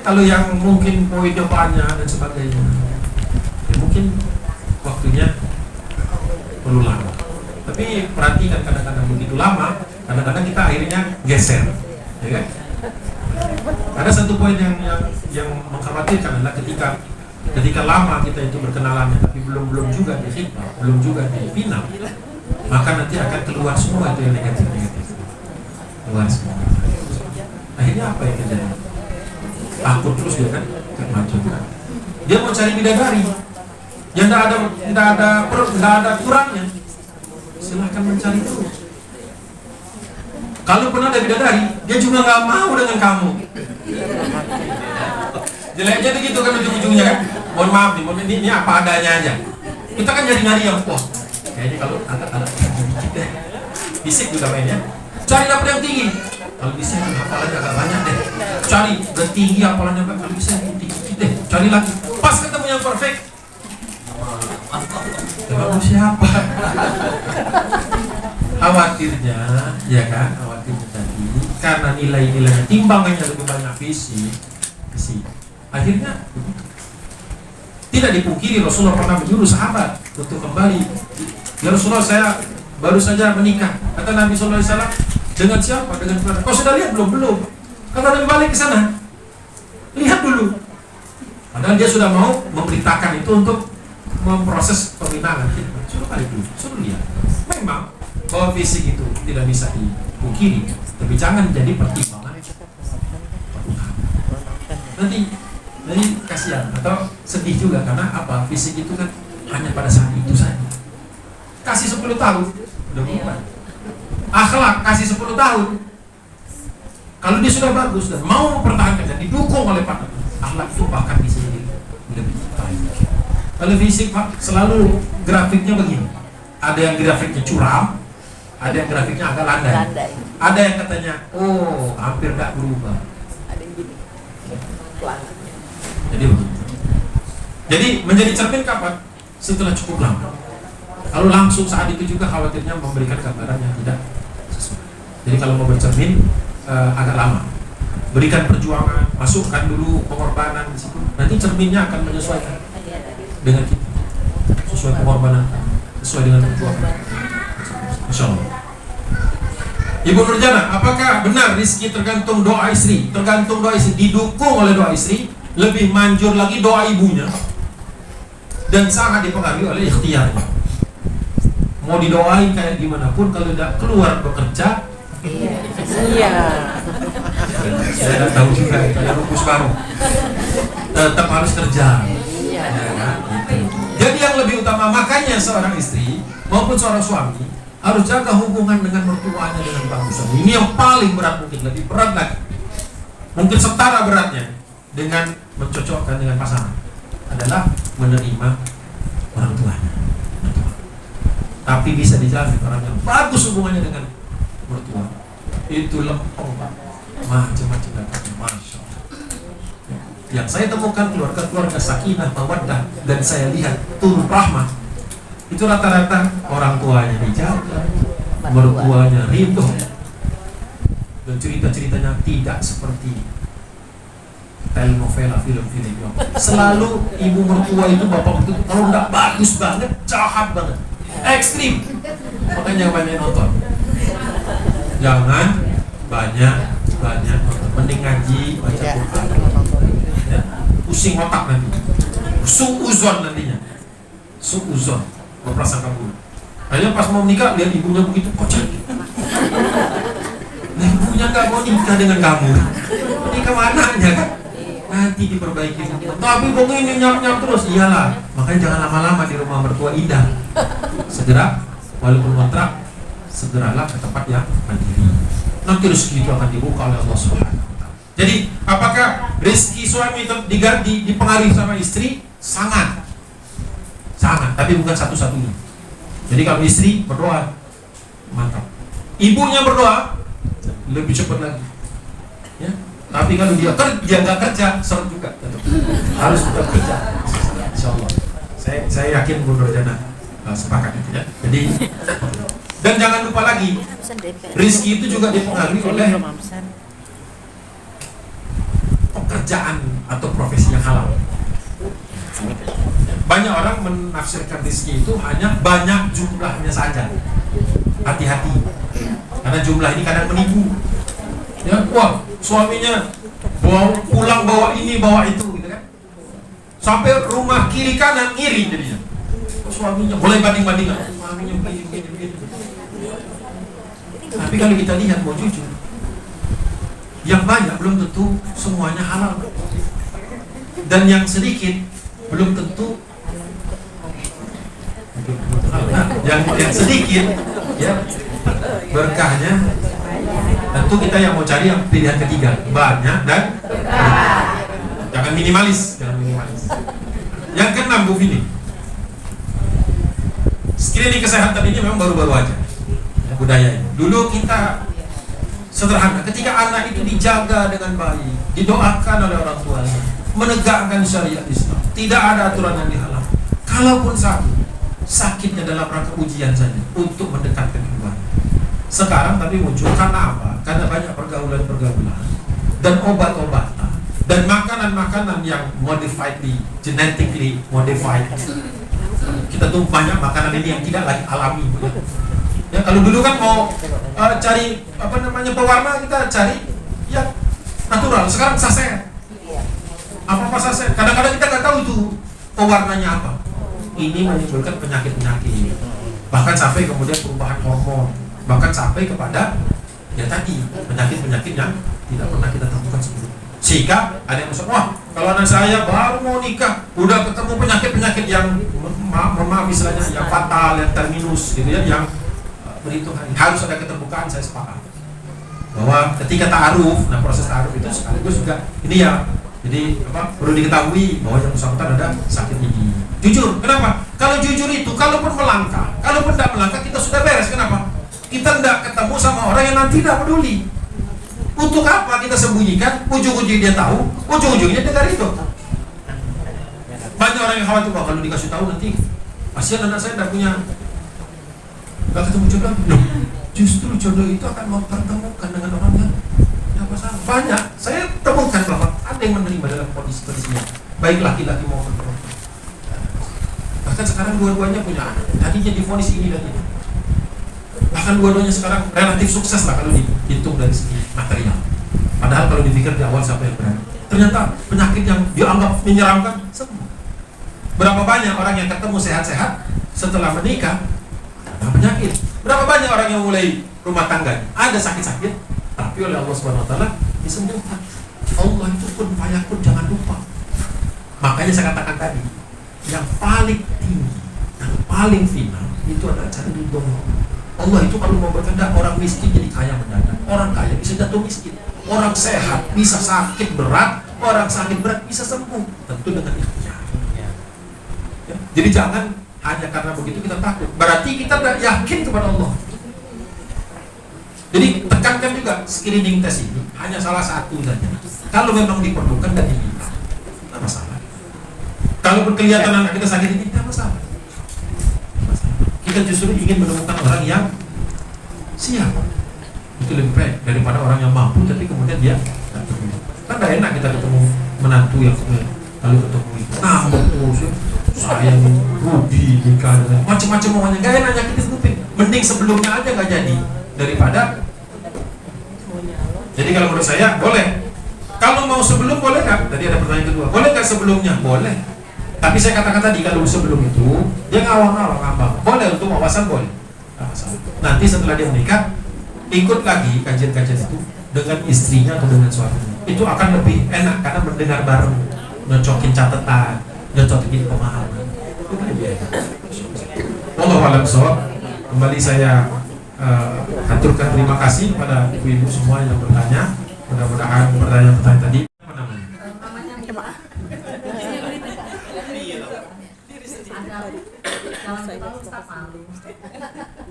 Kalau yang mungkin poinnya banyak dan sebagainya, ya mungkin waktunya perlu lama. Tapi perhatikan kadang-kadang begitu lama, kadang-kadang kita akhirnya geser, ya kan? Ada satu poin yang mengkhawatirkan adalah ketika lama kita itu berkenalannya tapi belum juga di khidmah, belum juga dibina, maka nanti akan keluar semua itu yang negatif keluar semua. Akhirnya apa yang terjadi? Takut terus dia kan kemajuan. Dia mau cari bidadari yang tidak ada kurangnya, silahkan mencari terus. Kalau pernah ada bidadari, dia juga nggak mau dengan kamu. Jeleknya begitu kan ujung-ujungnya kan. Mohon maaf nih, ini apa adanya aja. Kita kan nyari yang wah, kayaknya kalau anak-anak dikit deh, bisik juga mainnya. Cari dapet yang tinggi. Kalau bisa hafalannya agak banyak deh. Cari yang tinggi hafalannya agak, kalau bisa yang tinggi deh. Cari lagi. Pas ketemu yang perfect. Kamu siapa? Khawatirnya, ya kan? Khawatirnya tadi karena nilai-nilainya timbangannya lebih banyak fisik. Akhirnya tidak dipungkiri Rasulullah pernah menyuruh sahabat untuk kembali. Ya Rasulullah, saya baru saja menikah. Kata Nabi SAW, dengan siapa? Dengan keluarga. Kau sudah lihat belum? Kata Nabi, balik ke sana. Lihat dulu. Padahal dia sudah mau memberitakan itu untuk memproses permintaan. Suruh balik dulu, suruh lihat. Memang bahwa fisik itu tidak bisa dipungkiri, tapi jangan jadi pertimbangan. Nanti kasihan atau sedih juga karena apa? Fisik itu kan hanya pada saat itu saja. Kasih 10 tahun udah berubah. Akhlak kasih 10 tahun. Kalau dia sudah bagus dan mau mempertahankan dan didukung oleh partner, akhlak itu bahkan bisa jadi lebih baik. Kalau fisik Pak, selalu grafiknya begini. Ada yang grafiknya curam, ada yang grafiknya agak landai. Ada yang katanya, oh hampir gak berubah. Ada yang gini. Jadi begitu. Jadi menjadi cermin kapan? Setelah cukup lama. Kalau langsung saat itu juga khawatirnya memberikan gambaran yang tidak sesuai. Jadi kalau mau bercermin agak lama. Berikan perjuangan, masukkan dulu pengorbanan di situ. Nanti cerminnya akan menyesuaikan dengan kita. Sesuai pengorbanan, sesuai dengan perjuangan. Insyaallah. Ibu Nurjana, apakah benar rezeki tergantung doa istri? Tergantung doa istri, didukung oleh doa istri, lebih manjur lagi doa ibunya, dan sangat dipengaruhi oleh ikhtiarnya. Mau didoain kayak gimana pun, kalau tidak keluar bekerja, Iya. saya tidak tahu juga, kayak rumus baru, tetap harus kerja. Iya. Ya, kan? Gitu. Jadi yang lebih utama, makanya seorang istri maupun seorang suami harus jaga hubungan dengan mertuanya dengan bagus. Ini yang paling berat, mungkin lebih berat lagi, mungkin setara beratnya dengan mencocokkan dengan pasangan adalah menerima orang tuanya. Tapi bisa dijamin orang yang bagus hubungannya dengan mertua itu lempeng Pak, macam-macam dapatnya, masya Allah. Yang saya temukan keluarga-keluarga sakinah mawaddah dan saya lihat turun rahmah, itu rata-rata orang tuanya dijaga, mertuanya ridho, dan cerita-ceritanya tidak seperti telenovela, film-film. Selalu ibu mertua itu, bapak mertua itu kalau nggak bagus banget, jahat banget, ekstrim. Makanya banyak nonton. Jangan banyak nonton. Mending ngaji, baca Quran. Ya, pusing otak nanti. Suuzon nantinya. Suuzon, berprasangka buruk. Akhirnya pas mau menikah lihat ibunya begitu, kok cantik. Nah, ibunya nggak mau nikah dengan kamu. Nikah mana aja kan? Nanti diperbaiki. Tapi kok ini nyap-nyap terus. Iyalah, makanya jangan lama-lama di rumah mertua indah. Segera, walaupun kontrak, segeralah ke tempat yang mandiri. Nanti rezeki itu akan dibuka oleh Allah Subhanahu wa Ta'ala. Jadi, apakah rezeki suami dipengaruhi sama istri? Sangat, tapi bukan satu-satunya. Jadi kalau istri berdoa, mantap. Ibunya berdoa, lebih cepat lagi. Ya. Tapi kalau dia nggak kerja, seret juga. Harus tetap kerja. Insyaallah. Saya yakin Bu Nurjana sepakat itu ya. Jadi, dan jangan lupa lagi, rezeki itu juga dipengaruhi oleh pekerjaan atau profesi yang halal. Banyak orang menafsirkan rezeki itu hanya banyak jumlahnya saja. Hati-hati, karena jumlah ini kadang menipu. Ya, wah, suaminya pulang bawa ini bawa itu gitu kan, sampai rumah kiri kanan iri jadinya. Suaminya mulai banding-bandingan, suaminya begini. Tapi kalau kita lihat mau jujur, yang banyak belum tentu semuanya halal, dan yang sedikit belum tentu yang sedikit ya berkahnya. Tentu kita yang mau cari yang pilihan ketiga, banyak dan jangan minimalis. Yang keenam, Bu Vini, screening kesehatan ini memang baru-baru aja ya, budaya ini. Dulu kita sederhana, ketika anak itu dijaga dengan baik, didoakan oleh orang tuanya, menegakkan syariat Islam, tidak ada aturan yang dihalang. Kalaupun sakitnya dalam rangka ujian saja untuk mendekatkan keluarga. Sekarang tapi muncul karena apa? Karena banyak pergaulan dan obat-obatan dan makanan-makanan yang genetically modified. Kita tuh banyak makanan ini yang tidak lagi alami. Ya, kalau dulu kan mau cari pewarna, kita cari yang natural. Sekarang saset. Apa saset? Kadang-kadang kita nggak tahu itu pewarnanya apa. Ini menimbulkan penyakit-penyakit. Bahkan sampai kemudian perubahan hormon. Bahkan sampai kepada ya tadi penyakit-penyakit yang tidak pernah kita temukan sebelumnya. Sehingga ada yang masuk, wah kalau anak saya baru mau nikah udah ketemu penyakit-penyakit yang maaf istilahnya yang fatal, yang terminus gitu ya, yang berhitung hari. Harus ada keterbukaan, saya sepakat bahwa ketika ta'aruf, nah proses ta'aruf itu sekaligus juga ini ya, jadi perlu diketahui bahwa yang bersangkutan ada sakit gigi. Jujur, kenapa? Kalau jujur itu, kalaupun tidak melangkah kita sudah beres. Kenapa? Kita tidak ketemu sama orang yang nanti tidak peduli. Untuk apa kita sembunyikan? Ujung-ujungnya dia tahu, ujung-ujungnya dengar itu. Banyak orang yang khawatir, kalau dikasih tahu nanti kasihan anak saya tidak ketemu jodoh. Loh, justru jodoh itu akan mempertemukan dengan orang yang tidak masalah. Banyak saya temukan bahwa ada yang menerima dalam kondisi-kondisinya, baik laki-laki maupun perempuan. Bahkan sekarang dua-duanya punya anak, tadinya divonis ini dan ini. Bahkan dua-duanya sekarang relatif sukses lah kalau dihitung dari segi material. Padahal kalau dipikir di awal siapa yang berani, ternyata penyakit yang dianggap menyeramkan sembuh. Berapa banyak orang yang ketemu sehat-sehat setelah menikah ada penyakit. Berapa banyak orang yang mulai rumah tangga ada sakit-sakit, tapi oleh Allah Subhanahu Wa Taala disembuhkan. Allah itu pun fayakun, jangan lupa. Makanya saya katakan tadi, yang paling tinggi, yang paling final itu adalah cari ridho Allah. Itu kalau mau berkehendak orang miskin jadi kaya mendadak, orang kaya bisa jatuh miskin, orang sehat bisa sakit berat, orang sakit berat bisa sembuh, tentu dengan ikhtiar. Ya. Jadi jangan hanya karena begitu kita takut, berarti kita tidak yakin kepada Allah. Jadi tekankan juga screening test ini hanya salah satu saja. Kalau memang diperlukan dan diminta, tidak masalah. Kalaupun kelihatan anak kita sakit ini tidak masalah. Kita justru ingin menemukan orang yang siap. Itu lebih baik daripada orang yang mampu tapi kemudian dia tidak terima. Kan tidak enak kita ketemu menantu yang lalu ketemu itu ngambek terus, sayang rugi nikah macam-macam maunya, nggak enak, nyakitin kuping. Mending sebelumnya aja nggak jadi daripada. Jadi kalau menurut saya boleh. Kalau mau sebelum boleh kan? Tadi ada pertanyaan kedua, boleh nggak sebelumnya? Boleh. Tapi saya katakan tadi kalau sebelum itu dia ngawang-ngawang ngambang, boleh untuk wawasan boleh. Nanti setelah dia menikah ikut lagi kajian-kajian itu dengan istrinya atau dengan suaminya. Itu akan lebih enak karena mendengar bareng, nyocokin catatan, nyocokin pemahaman. Itu lebih enak. Wallahu a'lam bishawab. Kembali saya haturkan terima kasih kepada ibu-ibu semua yang bertanya. Mudah-mudahan pertanyaan-pertanyaan tadi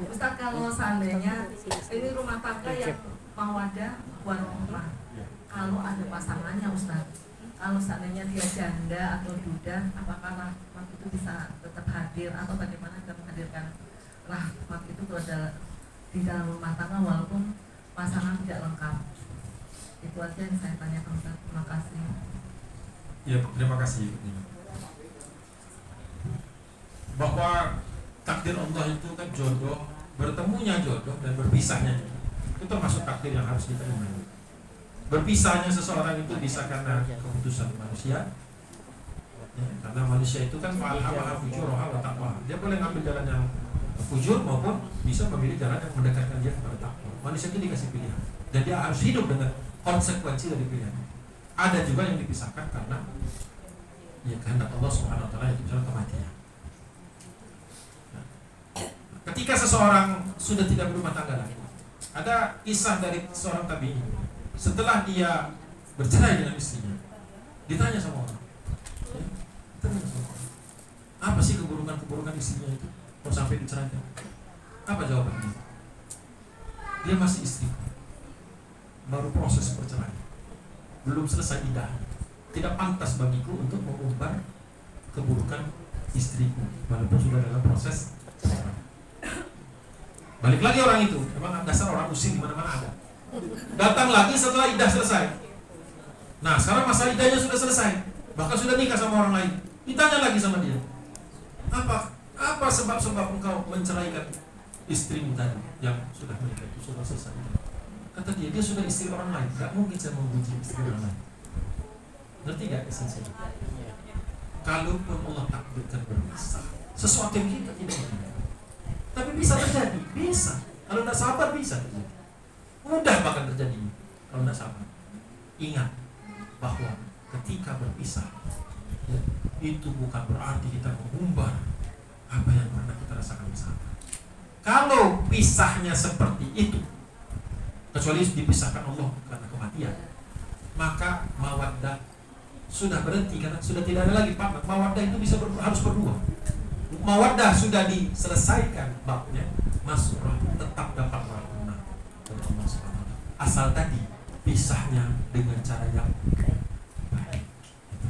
Ustaz, kalau seandainya ini rumah tangga yang mau ada buat rumah, kalau ada pasangannya Ustaz, kalau seandainya dia janda atau duda, apakah rahmat itu bisa tetap hadir atau bagaimana kita menghadirkan rahmat itu di dalam rumah tangga walaupun pasangan tidak lengkap? Itu aja yang saya tanyakan Ustaz. Terima kasih. Ya, terima kasih. Bahwa takdir Allah itu kan jodoh, bertemunya jodoh dan berpisahnya itu termasuk takdir yang harus diterima. Berpisahnya seseorang itu bisa karena keputusan manusia, ya, karena manusia itu kan fa'alhamaha fujuraha wa taqwaha. Dia boleh ngambil jalan yang fujur maupun bisa memilih jalan yang mendekatkan dia kepada takwa. Manusia itu dikasih pilihan dan dia harus hidup dengan konsekuensi dari pilihan. Ada juga yang dipisahkan karena ya kehendak Allah Subhanahu wa taala, yaitu kematian. Ketika seseorang sudah tidak berumah tangga lagi, ada kisah dari seorang tabi'in. Setelah dia bercerai dengan istrinya, ditanya sama orang, apa sih keburukan istrinya itu kok sampai diceraikan? Apa jawabannya? Dia masih istri, baru proses perceraian, belum selesai iddah. Tidak pantas bagiku untuk mengumbar keburukan istriku walaupun sudah dalam proses perceraian. Balik lagi orang itu, memang dasar orang usir di mana-mana ada. Datang lagi setelah iddah selesai. Nah, sekarang masa iddahnya sudah selesai, bahkan sudah nikah sama orang lain. Ditanya lagi sama dia, apa sebab-sebab engkau menceraikan istrimu tadi yang sudah menikah itu sudah selesai? Kata dia sudah istri orang lain. Gak mungkin saya memuji istri orang lain. Ngerti gak esensinya? Kalaupun Allah takdirkan berpisah, sesuatu yang kita tidak inginkan, tapi bisa terjadi, bisa. Kalau tidak sabar bisa terjadi. Mudah bahkan terjadi kalau tidak sabar. Ingat bahwa ketika berpisah, ya, itu bukan berarti kita mengumbar apa yang pernah kita rasakan bersama. Kalau pisahnya seperti itu, kecuali dipisahkan Allah karena kematian, maka mawaddah sudah berhenti karena sudah tidak ada lagi partner. Mawaddah itu harus berdua. Mawaddah sudah diselesaikan babnya, masuklah tetap dapat rahmat dari Allah Subhanahu wa taala. Asal tadi pisahnya dengan cara yang baik.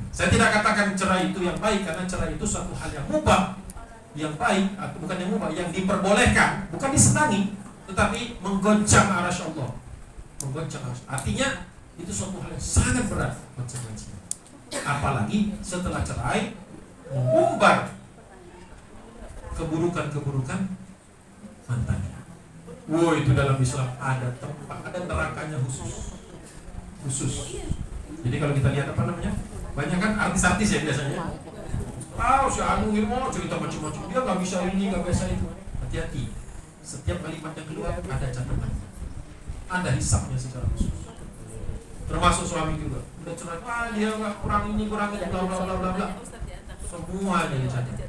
Saya tidak katakan cerai itu yang baik, karena cerai itu suatu hal yang mubah, yang baik, atau bukan yang mubah, yang diperbolehkan, bukan disenangi, tetapi menggoncang arasy Allah. Menggoncang arasy. Artinya itu suatu hal yang sangat berat konsekuensinya. Apalagi setelah cerai mengumbar keburukan-keburukan mantannya. Wow, itu dalam Islam ada tempat, ada nerakanya khusus. Jadi kalau kita lihat apa namanya, banyak kan artis-artis ya biasanya. Si Anu mau cerita macam-macam, dia nggak bisa ini, nggak bisa itu. Hati-hati, setiap kalimat yang keluar ada catatan, ada hisabnya secara khusus. Termasuk suami juga. Udah cerai, dia nggak kurang ini, bla bla bla bla. Semuanya dicatat.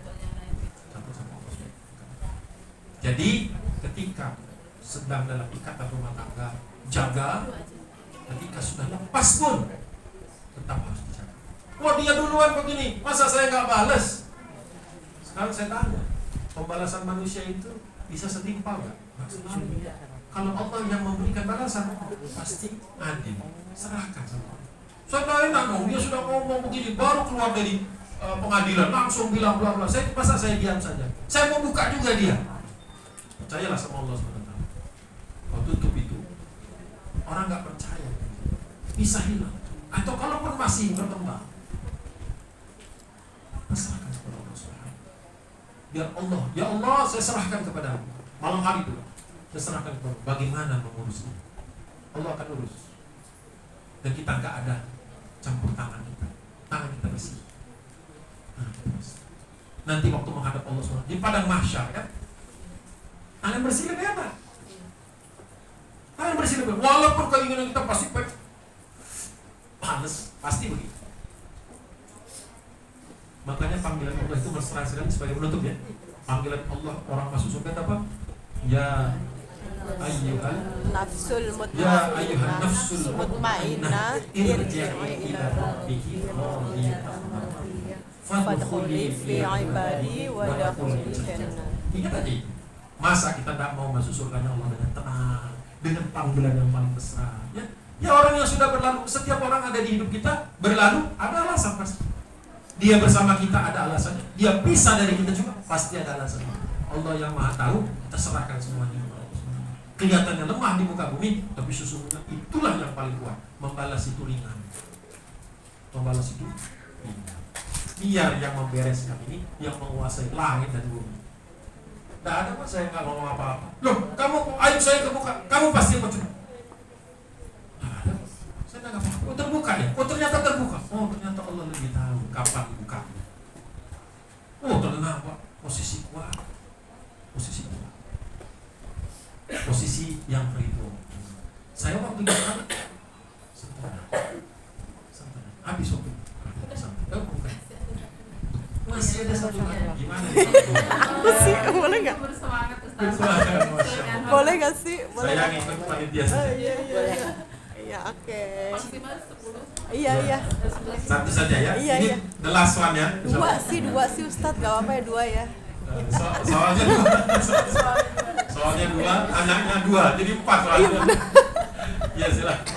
Jadi ketika sedang dalam ikatan rumah tangga, jaga. Ketika sudah lepas pun tetap harus dijaga. Wah, dia duluan begini, masa saya nggak balas? Sekarang saya tanya, pembalasan manusia itu bisa setimpal nggak? Kalau Allah yang memberikan balasan, pasti adil. Serahkan sama Allah. Saya enak dong, dia sudah ngomong begini, baru keluar dari pengadilan langsung bilang bla bla. Masa saya diam saja? Saya mau buka juga dia. Percayalah sama Allah SWT. Kalau tutup itu, orang nggak percaya, bisa hilang. Atau kalaupun masih berkembang, serahkan kepada Allah SWT. Biar Allah, ya Allah, saya serahkan kepada malam hari itu, saya serahkan kepada bagaimana mengurusnya. Allah akan urus. Dan kita nggak ada campur tangan kita. Tangan kita bersih. Nanti waktu menghadap Allah SWT di padang mahsyar kan, tangan bersih lebih apa? Tangan bersih lebih. Walaupun keinginan kita pasti males, pasti begitu. Makanya panggilan Allah itu mesra sekali sebagai penutup ya. Panggilan Allah orang masuk surga apa? Ya ayyuhan nafsul mutmainnah irji'i ila rabbiki radiyatan mardiyah fadkhuli fi ibadi wa dakhuli jannah. Ingat tadi, masa kita tidak mau masuk surganya Allah dengan tenang, dengan panggilan yang paling mesra ya? Ya orang yang sudah berlalu, setiap orang ada di hidup kita berlalu, ada alasan pasti. Dia bersama kita ada alasannya, dia pisah dari kita juga pasti ada alasannya. Allah yang maha tahu, kita serahkan semuanya. Kelihatannya lemah di muka bumi, tapi sesungguhnya itulah yang paling kuat. Membalas itu ringan. Membalas itu ringan. Biar yang membereskan ini, yang menguasai langit dan bumi. Tidak ada kok saya nggak ngomong apa-apa. Loh, kamu aib saya ke muka, kamu pasti percuma. Saya bukanya. Oh ternyata terbuka. Oh ternyata Allah lebih tahu kapan bukanya. Oh tenang Pak, posisi kuat. Posisi kuat. Posisi yang ridho. Saya waktu itu habis waktu. Oh, bukan. Masih ada satu lagi. Gimana? Aku sih, boleh nggak? Bersemangat Ustaz. Boleh nggak sih? Boleh. Saya ngikut panitia saja. Iya, oke. Maksimal 10. Iya. Satu saja ya. Iya, Ini iya. the last one ya. Dua sih Ustadz, gak apa-apa ya 2 ya. Soalnya dua. Soalnya dua, anaknya 2, jadi 4 soalnya. Iya silakan.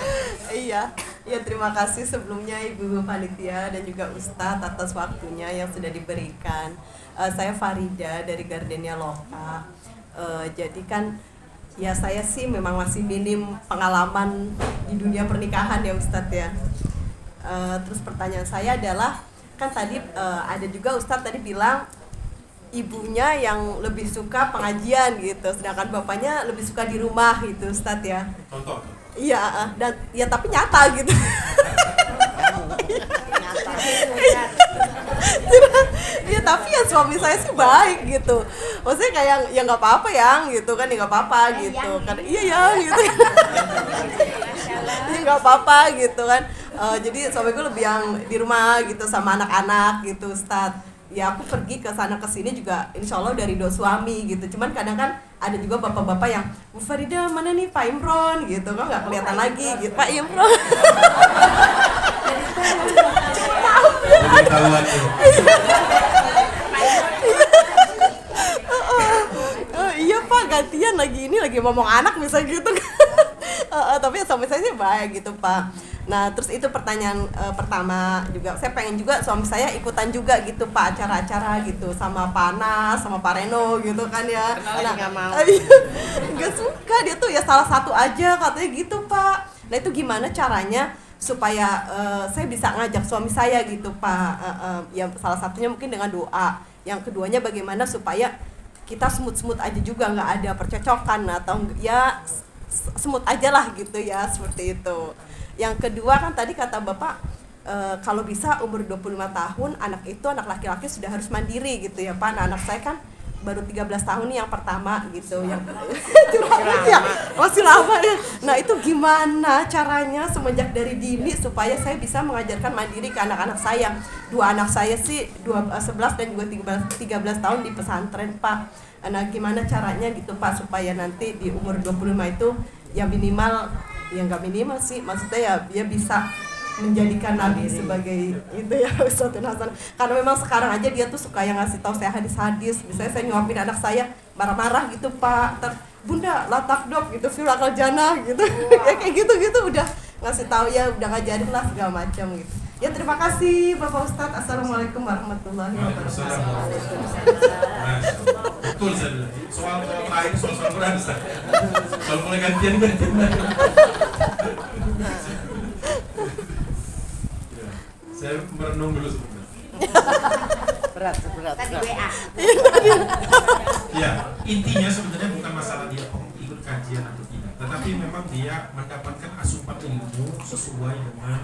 Iya, terima kasih sebelumnya Ibu Panitia dan juga Ustadz atas waktunya yang sudah diberikan. Saya Farida dari Gardenia Loka. Jadi kan ya saya sih memang masih minim pengalaman di dunia pernikahan ya Ustadz ya. Terus pertanyaan saya adalah kan tadi ada juga Ustadz tadi bilang ibunya yang lebih suka pengajian gitu, sedangkan bapaknya lebih suka di rumah gitu Ustadz ya. Contoh. Iya, dan ya tapi nyata gitu. Ya tapi ya suami saya sih baik gitu. Maksudnya kayak ya nggak apa-apa yang gitu kan, ya nggak apa-apa gitu kan. Iya yang gitu. Ya nggak apa-apa gitu kan. Jadi suamiku lebih yang di rumah gitu sama anak-anak gitu Ustadz. Ya aku pergi ke sana ke sini juga insya Allah dari doa suami gitu. Cuman kadang kan ada juga bapak-bapak yang Bu Farida mana nih Pak Imron gitu kan, nggak kelihatan lagi gitu Pak Imron. Iya Pak, gantian lagi ngomong anak misalnya gitu kan. Tapi suami saya sih baik gitu Pak. Nah terus itu pertanyaan pertama juga, saya pengen juga suami saya ikutan juga gitu Pak acara-acara gitu sama Pak Anas, sama Pak Reno gitu kan ya. Karena nggak mau. Nggak suka dia tuh ya salah satu aja katanya gitu Pak. Nah itu gimana caranya supaya saya bisa ngajak suami saya gitu Pak. Ya salah satunya mungkin dengan doa. Yang keduanya bagaimana supaya kita smooth aja juga, nggak ada percocokan atau ya smooth aja lah gitu ya, seperti itu. Yang kedua kan tadi kata Bapak kalau bisa umur 25 tahun anak laki-laki sudah harus mandiri gitu ya Pak. Nah anak saya kan baru 13 tahun nih yang pertama gitu, yang ya, masih lama ya. Nah itu gimana caranya semenjak dari dini supaya saya bisa mengajarkan mandiri ke anak-anak saya. 2 anak saya sih 11 dan juga 13 tahun di pesantren Pak. Nah gimana caranya gitu Pak supaya nanti di umur 25 itu ya minimal, ya nggak minimal sih, maksudnya ya dia bisa menjadikan Nabi sebagai itu ya Ustadz Hasan. Karena memang sekarang aja dia tuh suka yang ngasih tahu saya hadis-hadis. Misalnya saya nyuapin anak saya marah-marah gitu Pak, Bunda latakdok gitu, filakal jannah gitu. Ya kayak gitu udah ngasih tahu ya, udah ngajarin lah segala macam gitu. Ya terima kasih Bapak Ustadz. Assalamualaikum warahmatullahi wabarakatuh. Betul saya bilang. Soal terakhir soal Quran Ustaz. Soal mulai gantian. Saya merenung dulu sebentar. Berat. Tadi WA. Ya, intinya sebenarnya bukan masalah dia ikut kajian atau tidak, tetapi memang dia mendapatkan asupan ilmu sesuai dengan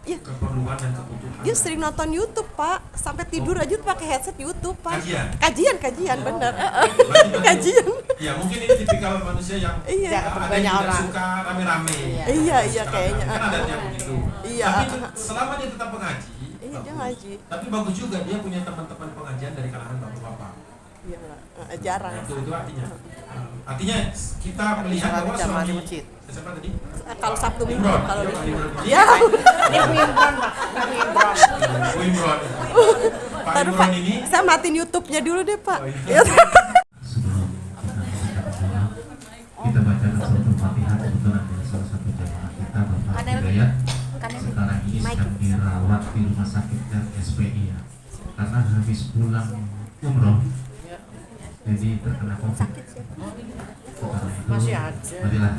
keperluan dan kebutuhan. Dia sering nonton YouTube Pak, sampai tidur aja tuh pakai headset YouTube Pak. Kajian bener. Berarti Kajian. Ya mungkin ini tipikal manusia yang ada yang tidak suka rame-rame. Iya kayaknya. Kan ada yang begitu. Iya. Tapi selama dia tetap mengaji, Iya dia ngaji. tapi bagus juga dia punya teman-teman pengajian dari kalangan bapak-bapak. Iya, jarang. Nah, itu artinya. Artinya kita melihat bahwa suami siapa tadi? Kalau Sabtu Minggu Imron. kalau Ya. ya. Bu Imron. Pak Taruh Imron Pak, ini saya matiin YouTube-nya dulu deh Pak. Oh, iya. Ya. Sebelum kita bacakan surat Al-Fatihah, kebetulan ada salah satu jamaah kita Bapak Hidayat sekarang ini sedang dirawat di rumah sakit dan SPI ya, karena habis pulang umroh jadi terkena COVID. Karena itu marilah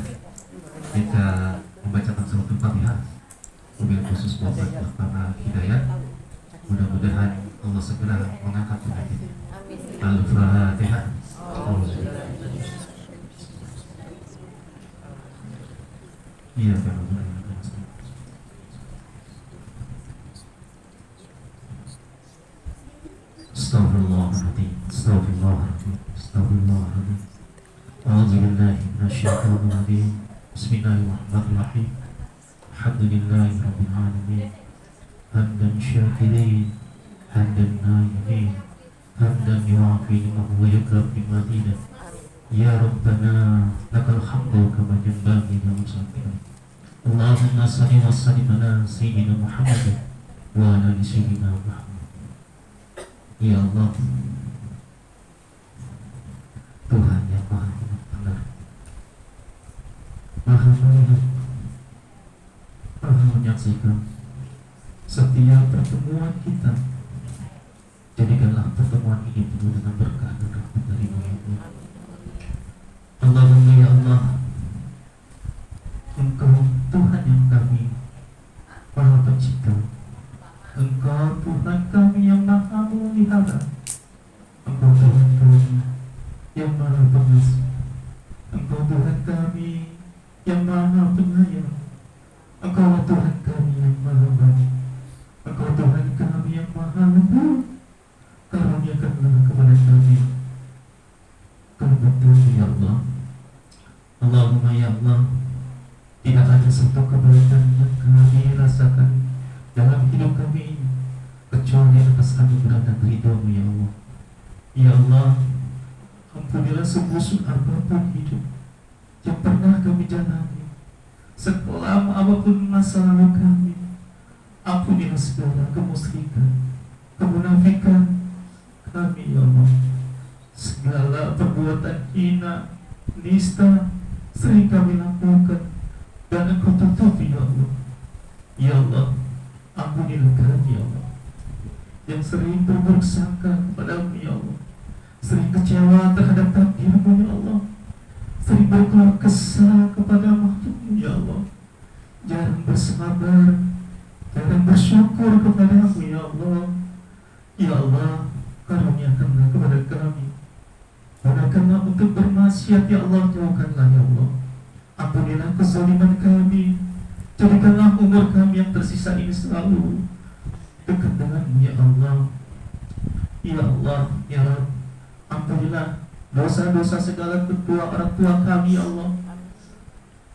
kita membacakan surat Al-Fatihah mobil khusus Bapak Hidayat. Mudah-mudahan Allah segera mengangkat penyakitnya. Al-Fatihah. Iya, billahi minasyaitonir rajim. Bismillahirrahmanirrahim. Alhamdulillahirabbil alamin. Hamdan syakirin, hamdan na'imin, hamdan yu'afi ni'mahu wa yukafi mazidah. Ya Rabbana lakal hamdu kama yanbaghi li wajhika. Allahumma salli wa sallim ala sayyidina Muhammad wa ala ali sayyidina Muhammad. Ya Allah, Tuhan yang Maha Benar, Maha melihat, Maha menyaksikan setiap pertemuan kita. Jadikanlah pertemuan ini penuh dengan berkah dan rahmat dari-Mu ya Allah. Allahumma ya Allah, Engkau Tuhan yang kami Maha Pencipta, Engkau Tuhan kami yang Maha Memelihara, Engkau Tuhan kami yang Maha Pengasih, Engkau Tuhan kami yang Maha Penyayang, Engkau Tuhan kami yang Maha Baik, Engkau Tuhan kami yang Maha Lembut. Karuniakanlah kepada kami kelembutan-Mu ya Allah. Allahumma ya Allah, tidak ada satu kebaikan yang kami rasakan dalam hidup kami ini kecuali atas anugerah dan ridho-Mu ya Allah. Ya Allah, ampunilah sebusuk apapun hidup yang pernah kami jalani, sekelam apapun masa lalu kami. Ampunilah segala kemusyrikan, kemunafikan kami ya Allah, segala perbuatan hina, nista sering kami lakukan dan Engkau tutupi ya Allah. Ya Allah, ampunilah kami ya Allah, yang sering berburuk sangka kepada-Mu ya Allah, sering kecewa terhadap takdir-Mu ya Allah, sering berkeluh kesah kepada makhluk-Mu ya Allah, jarang bersabar, jarang bersyukur kepada-Mu ya Allah. Ya Allah, karuniakanlah kepada kami, mudahkanlah untuk bermaksiat ya Allah, jauhkanlah ya Allah. Ampunilah kezaliman kami, jadikanlah umur kami yang tersisa ini selalu dekat dengan-Mu ya Allah. Ya Allah, ya Rabb, ampunilah dosa-dosa segala kedua orang tua kami ya Allah.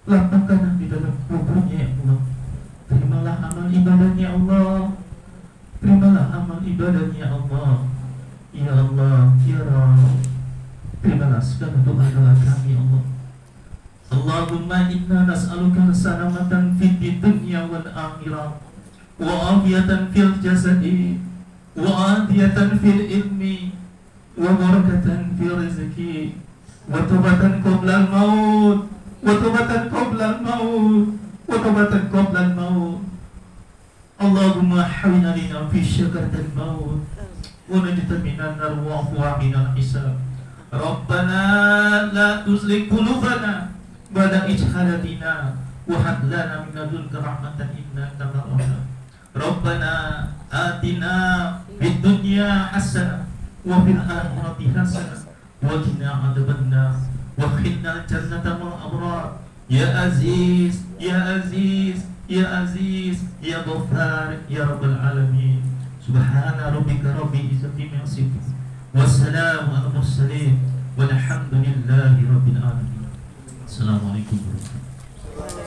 Lapangkanlah di dalam kuburnya ya Allah. Terimalah amal ibadahnya Allah, terimalah amal ibadahnya Allah. Ya Allah, ya Rabb, terimalah segala doa-doa kami ya Allah. Allahumma inna nas'aluka salamatan fid dunya wal akhirah, wa afiyatan fil jasadi, wa afiyatan fil ilmi, wa barakatan fil rizqi, wa tawbatan qabla al-maut, wa tawbatan qabla al-maut, wa tawbatan qabla al-maut. Allahumma hawina lina fi syakaratil maut, wa najita minan nar wa afuwa minal hisab. Rabbana la tuzligh qulubana ba'da idh hadaytana wa hab lana min ladunka rahmatan innaka antal wahhab. Rabbana atina fid dunya hasanah wa fil akhirati hasanah wa qina adzabannar wa qina jannata ma'al abrar. Ya Aziz, ya Aziz, ya Aziz, ya Ghaffar, ya Rabbal Alamin. Subhana rabbika rabbil izzati amma yasifun, wassalamu ala mursalin, walhamdulillahi rabbil alamin. Assalamualaikum warahmatullahi wabarakatuh.